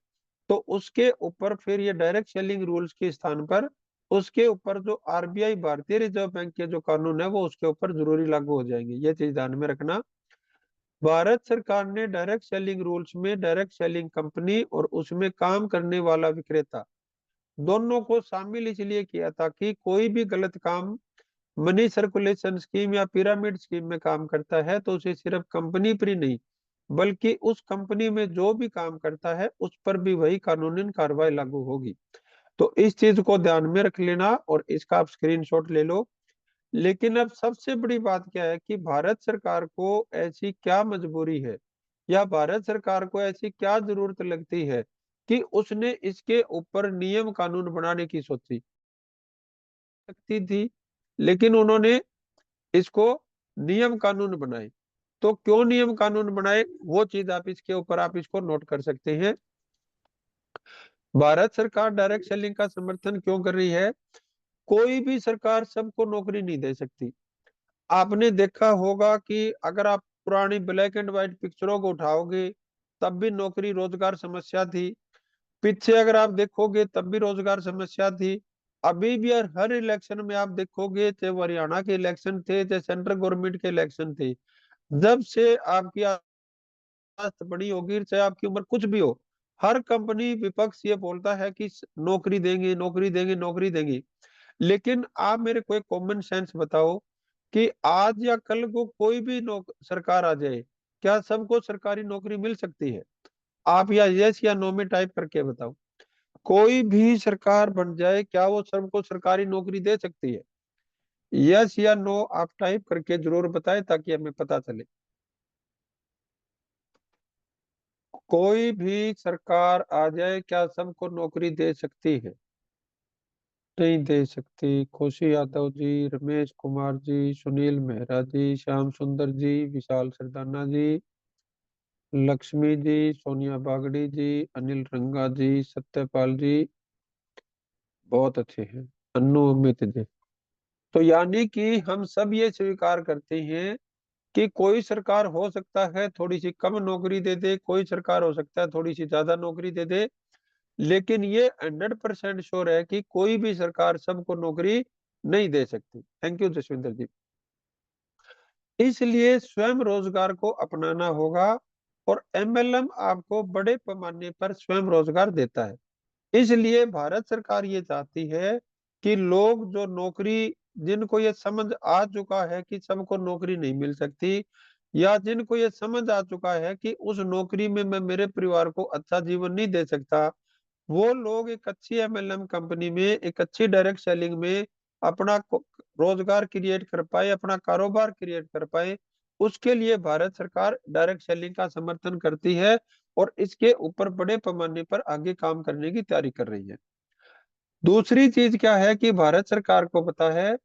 तो उसके ऊपर फिर ये डायरेक्ट सेलिंग रूल्स के स्थान पर उसके ऊपर जो आरबीआई भारतीय रिजर्व बैंक के जो कानून है वो उसके ऊपर जरूरी लागू हो जाएंगे। ये चीज ध्यान में रखना। भारत सरकार ने डायरेक्ट सेलिंग रूल्स में डायरेक्ट सेलिंग कंपनी और उसमें काम करने वाला विक्रेता दोनों को शामिल इसलिए किया था कि कोई भी गलत काम मनी सर्कुलेशन स्कीम या पिरामिड स्कीम में काम करता है तो उसे सिर्फ कंपनी पर ही नहीं बल्कि उस कंपनी में जो भी काम करता है उस पर भी वही कानूनी कार्रवाई लागू होगी। तो इस चीज को ध्यान में रख लेना और इसका आप स्क्रीनशॉट ले लो। लेकिन अब सबसे बड़ी बात क्या है कि भारत सरकार को ऐसी क्या मजबूरी है या भारत सरकार को ऐसी क्या जरूरत लगती है कि उसने इसके ऊपर नियम कानून बनाने की सोची सकती थी, लेकिन उन्होंने इसको नियम कानून बनाए। तो क्यों नियम कानून बनाए वो चीज आप इसके ऊपर आप इसको नोट कर सकते हैं। भारत सरकार डायरेक्ट सेलिंग का समर्थन क्यों कर रही है? कोई भी सरकार सबको नौकरी नहीं दे सकती। आपने देखा होगा कि अगर आप पुरानी ब्लैक एंड व्हाइट पिक्चरों को उठाओगे तब भी नौकरी रोजगार समस्या थी। पीछे अगर आप देखोगे तब भी रोजगार समस्या थी। अभी भी हर इलेक्शन में आप देखोगे, चाहे वो हरियाणा के इलेक्शन थे चाहे सेंट्रल गवर्नमेंट के इलेक्शन थे, जब से आपकी आस्थ बड़ी होगी चाहे आपकी उम्र कुछ भी हो, हर कंपनी विपक्ष ये बोलता है कि नौकरी देंगे नौकरी देंगे नौकरी देंगे। लेकिन आप मेरे को एक कॉमन सेंस बताओ कि आज या कल को कोई भी सरकार आ जाए, क्या सबको सरकारी नौकरी मिल सकती है? आप या यस या नो में टाइप करके बताओ। कोई भी सरकार बन जाए क्या वो सबको सरकारी नौकरी दे सकती है? यस या नो आप टाइप करके जरूर बताएं ताकि हमें पता चले। कोई भी सरकार आ जाए क्या सबको नौकरी दे सकती है? नहीं दे सकती। खुशी यादव जी, रमेश कुमार जी, सुनील मेहरा जी, श्याम सुंदर जी, विशाल सरदाना जी, लक्ष्मी जी, सोनिया बागड़ी जी, अनिल रंगा जी, सत्यपाल जी, बहुत अच्छे हैं, अन्नू अमित जी। तो यानी कि हम सब ये स्वीकार करते हैं कि कोई सरकार हो सकता है थोड़ी सी कम नौकरी दे दे, कोई सरकार हो सकता है थोड़ी सी ज्यादा नौकरी दे दे, लेकिन ये 100% श्योर है कि कोई भी सरकार सबको नौकरी नहीं दे सकती। थैंक यू जसविंदर जी। इसलिए स्वयं रोजगार को अपनाना होगा और एमएलएम आपको बड़े पैमाने पर स्वयं रोजगार देता है। इसलिए भारत सरकार ये चाहती है कि लोग जो नौकरी, जिनको ये समझ आ चुका है कि सबको नौकरी नहीं मिल सकती, या जिनको ये समझ आ चुका है कि उस नौकरी में मैं मेरे परिवार को अच्छा जीवन नहीं दे सकता, वो लोग एक अच्छी एमएलएम कंपनी में एक अच्छी डायरेक्ट सेलिंग में अपना रोजगार क्रिएट कर पाए, अपना कारोबार क्रिएट कर पाए। उसके लिए भारत सरकार डायरेक्ट सेलिंग का समर्थन करती है और इसके ऊपर बड़े पैमाने पर आगे काम करने की तैयारी कर रही है। दूसरी चीज क्या है कि भारत सरकार को पता है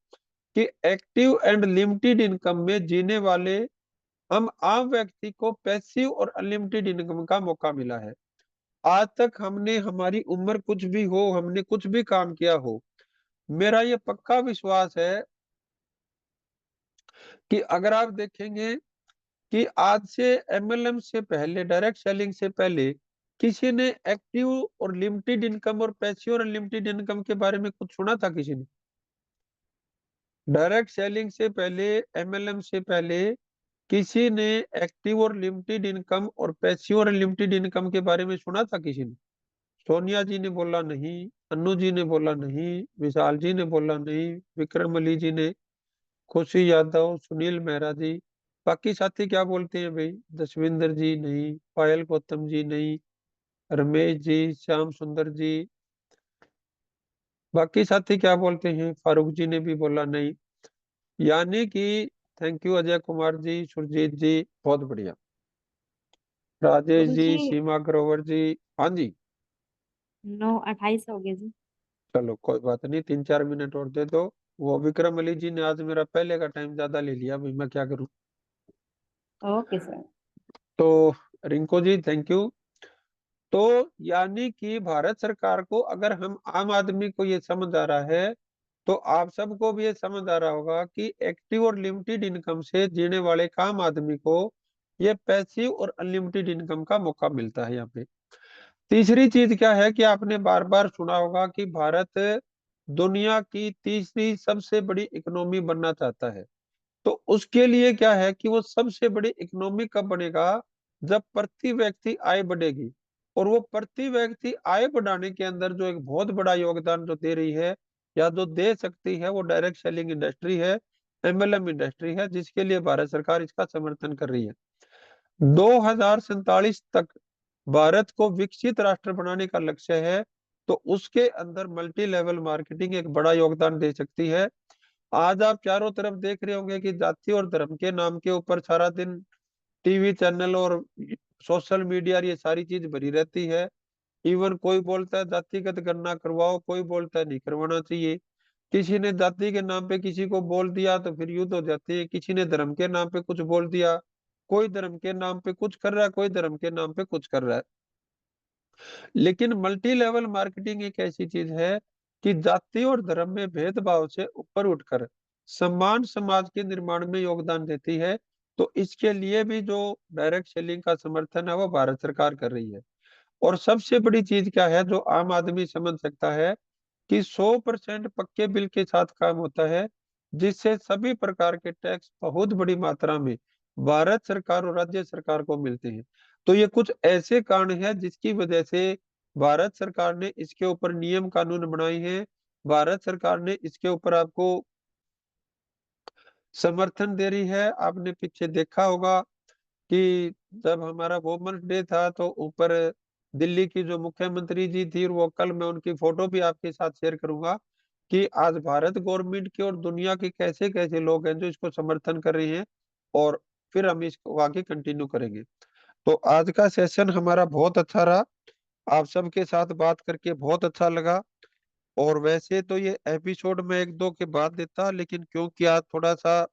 कि एक्टिव एंड लिमिटेड इनकम में जीने वाले हम आम व्यक्ति को पैसिव और अनलिमिटेड इनकम का मौका मिला है। आज तक हमने, हमारी उम्र कुछ भी हो, हमने कुछ भी काम किया हो, मेरा ये पक्का विश्वास है कि अगर आप देखेंगे कि आज से एमएलएम से पहले, डायरेक्ट सेलिंग से पहले, किसी ने एक्टिव और लिमिटेड इनकम और पैसिव और अनलिमिटेड इनकम के बारे में कुछ सुना था किसी ने? डायरेक्ट सेलिंग से पहले, एमएलएम से पहले किसी ने एक्टिव और लिमिटेड इनकम और पैसिव और अनलिमिटेड इनकम के बारे में सुना था किसी ने? सोनिया जी ने बोला नहीं, अन्नू जी ने बोला नहीं, विशाल जी ने बोला नहीं, विक्रम अली जी ने, खुशी यादव, सुनील मेहरा जी। बाकी साथी क्या बोलते हैं भाई? जसविंदर जी नहीं, पायल गौतम जी नहीं, रमेश जी, श्याम सुंदर जी। बाकी साथी क्या बोलते हैं? फारूक जी ने भी बोला नहीं। यानी कि थैंक यू अजय कुमार जी, सुरजीत जी, बहुत बढ़िया। राजेश गुरु जी, जी सीमा ग्रोवर जी। हाँ जी, 9:28 हो गए जी। चलो कोई बात नहीं, 3-4 मिनट और दे दो। वो विक्रम अली जी ने आज मेरा पहले का टाइम ज्यादा ले लिया, भाई मैं क्या करूं। Okay sir. तो रिंको जी थैंक यू। तो यानी कि भारत सरकार को, अगर हम आम आदमी को ये समझ आ रहा है तो आप सबको भी ये समझ आ रहा होगा कि एक्टिव और लिमिटेड इनकम से जीने वाले काम आदमी को ये पैसिव और अनलिमिटेड इनकम का मौका मिलता है यहाँ पे। तीसरी चीज क्या है कि आपने बार बार सुना होगा कि भारत दुनिया की तीसरी सबसे बड़ी इकोनॉमी बनना चाहता है। तो उसके लिए क्या है कि वो सबसे बड़ी इकोनॉमी कब बनेगा, जब प्रति व्यक्ति आय बढ़ेगी। और वो प्रति व्यक्ति आय बढ़ाने के अंदर जो एक बहुत बड़ा योगदान जो दे रही है या जो दे सकती है वो डायरेक्ट सेलिंग इंडस्ट्री है, एमएलएम इंडस्ट्री है, जिसके लिए भारत सरकार इसका समर्थन कर रही है। 2047 तक भारत को विकसित राष्ट्र बनाने का लक्ष्य है, तो उसके अंदर मल्टी लेवल मार्केटिंग एक बड़ा योगदान दे सकती है। आज आप चारों तरफ देख रहे होंगे कि जाति और धर्म के नाम के ऊपर सारा दिन टीवी चैनल और सोशल मीडिया ये सारी चीज भरी रहती है। इवन कोई बोलता है जातिगत गणना करवाओ, कोई बोलता है नहीं करवाना चाहिए। किसी ने जाति के नाम पे किसी को बोल दिया तो फिर युद्ध हो जाते हैं। किसी ने धर्म के नाम पे कुछ बोल दिया, कोई धर्म के नाम पे कुछ कर रहा है, कोई धर्म के नाम पे कुछ कर रहा है। लेकिन मल्टी लेवल मार्केटिंग एक ऐसी चीज है कि जाति और धर्म में भेदभाव से ऊपर उठकर समान समाज के निर्माण में योगदान देती है। तो इसके लिए भी जो डायरेक्ट सेलिंग का समर्थन है वो भारत सरकार कर रही है। और सबसे बड़ी चीज क्या है जो आम आदमी समझ सकता है कि 100% पक्के बिल के साथ काम होता है, जिससे सभी प्रकार के टैक्स बहुत बड़ी मात्रा में भारत सरकार और राज्य सरकार को मिलते हैं। तो ये कुछ ऐसे कारण हैं जिसकी वजह से भारत सरकार ने इसके ऊपर नियम कानून बनाए हैं। भारत सरकार ने इसके ऊपर आपको समर्थन दे रही है। आपने पीछे देखा होगा कि जब हमारा वुमेन्स डे था तो ऊपर दिल्ली की जो मुख्यमंत्री जी थी, वो कल मैं उनकी फोटो भी आपके साथ शेयर करूंगा कि आज भारत गवर्नमेंट की और दुनिया के कैसे कैसे लोग हैं जो इसको समर्थन कर रहे हैं। और फिर हम इसको आगे कंटिन्यू करेंगे। तो आज का सेशन हमारा बहुत अच्छा रहा, आप सबके साथ बात करके बहुत अच्छा लगा। और वैसे तो ये एपिसोड में एक दो के बाद देता, लेकिन क्योंकि आज थोड़ा सा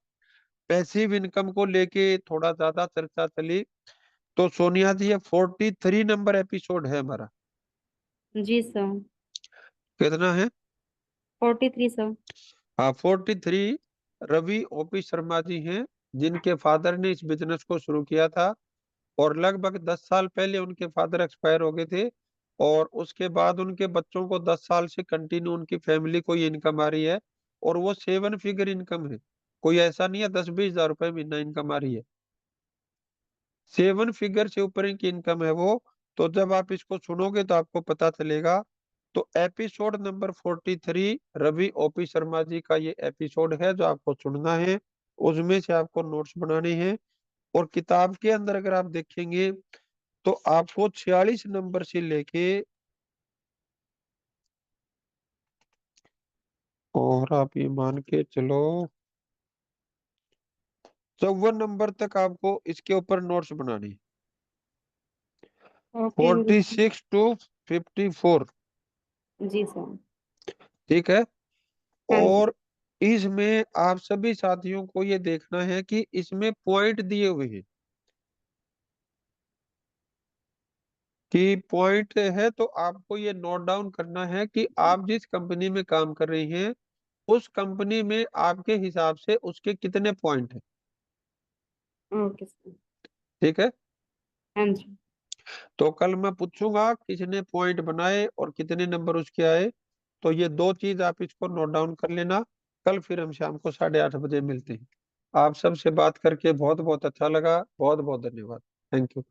पैसिव इनकम को लेके थोड़ा ज्यादा चर्चा चली, तो सोनिया जी ये 43 नंबर एपिसोड है हमारा। जी सर। कितना है? 43 सर। हाँ 43। रवि ओपी शर्मा जी हैं, जिनके फादर ने इस बिजनेस को शुरू किया था। और लगभग 10 साल पहले उनके फादर एक्सपायर हो गए थे। और उसके बाद उनके बच्चों को 10 साल से कंटिन्यू उनकी फैमिली को ये इनकम आ रही है। और वो 7 फिगर इनकम है, कोई ऐसा नहीं है 10-20 हजार रुपए महीना इनकम आ रही है। 7 फिगर से ऊपर की इनकम है वो। तो जब आप इसको सुनोगे तो आपको पता चलेगा। तो episode number 43 Ravi OP Sharma ji का ये एपिसोड है जो आपको सुनना है। उसमें से आपको नोट्स बनाने हैं। और किताब के अंदर अगर आप देखेंगे तो आपको 46 नंबर से लेके और आप ये मान के चलो 54 नंबर तक आपको इसके ऊपर नोट्स बनाने हैं। Okay Guru ji. 46 to 54। Ji sir. ठीक है। हाँ जी। और इसमें आप सभी साथियों को ये देखना है कि इसमें पॉइंट दिए हुए हैं कि पॉइंट है, तो आपको ये नोट डाउन करना है कि आप जिस कंपनी में काम कर रही हैं उस कंपनी में आपके हिसाब से उसके कितने पॉइंट हैं। Okay sir. ठीक है। हाँ जी। तो कल मैं पूछूंगा किसने पॉइंट बनाए और कितने नंबर उसके आए। तो ये दो चीज आप इसको नोट डाउन कर लेना। कल फिर हम शाम को 8:30 बजे मिलते हैं। आप सबसे बात करके बहुत बहुत अच्छा लगा, बहुत बहुत धन्यवाद। Thank you.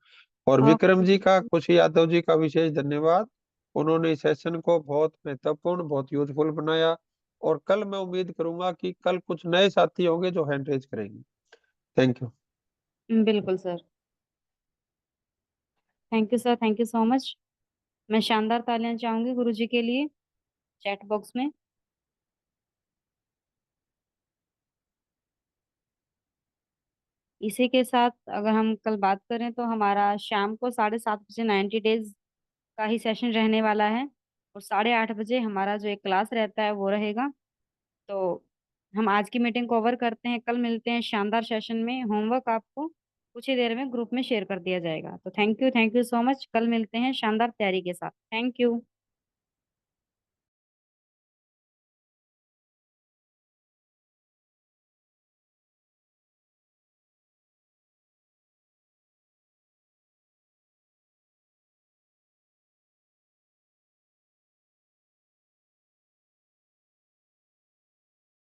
और विक्रम ओके जी गुरु का, जी। खुशी यादव जी का विशेष धन्यवाद। उन्होंने इस सेशन को बहुत महत्वपूर्ण, बहुत यूजफुल बनाया। और कल मैं उम्मीद करूंगा कि कल कुछ नए साथी होंगे जो हैंड रेज करेंगे। Thank you. बिल्कुल sir. Thank you sir, thank you so much. मैं शानदार तालियां चाहूंगी गुरु जी के लिए चैट बॉक्स में। इसी के साथ अगर हम कल बात करें तो हमारा शाम को 7:30 बजे 90 डेज का ही सेशन रहने वाला है। और 8:30 बजे हमारा जो एक क्लास रहता है वो रहेगा। तो हम आज की मीटिंग को ओवर करते हैं, कल मिलते हैं शानदार सेशन में। होमवर्क आपको कुछ ही देर में ग्रुप में शेयर कर दिया जाएगा। तो थैंक यू सो मच। कल मिलते हैं शानदार तैयारी के साथ। Thank you.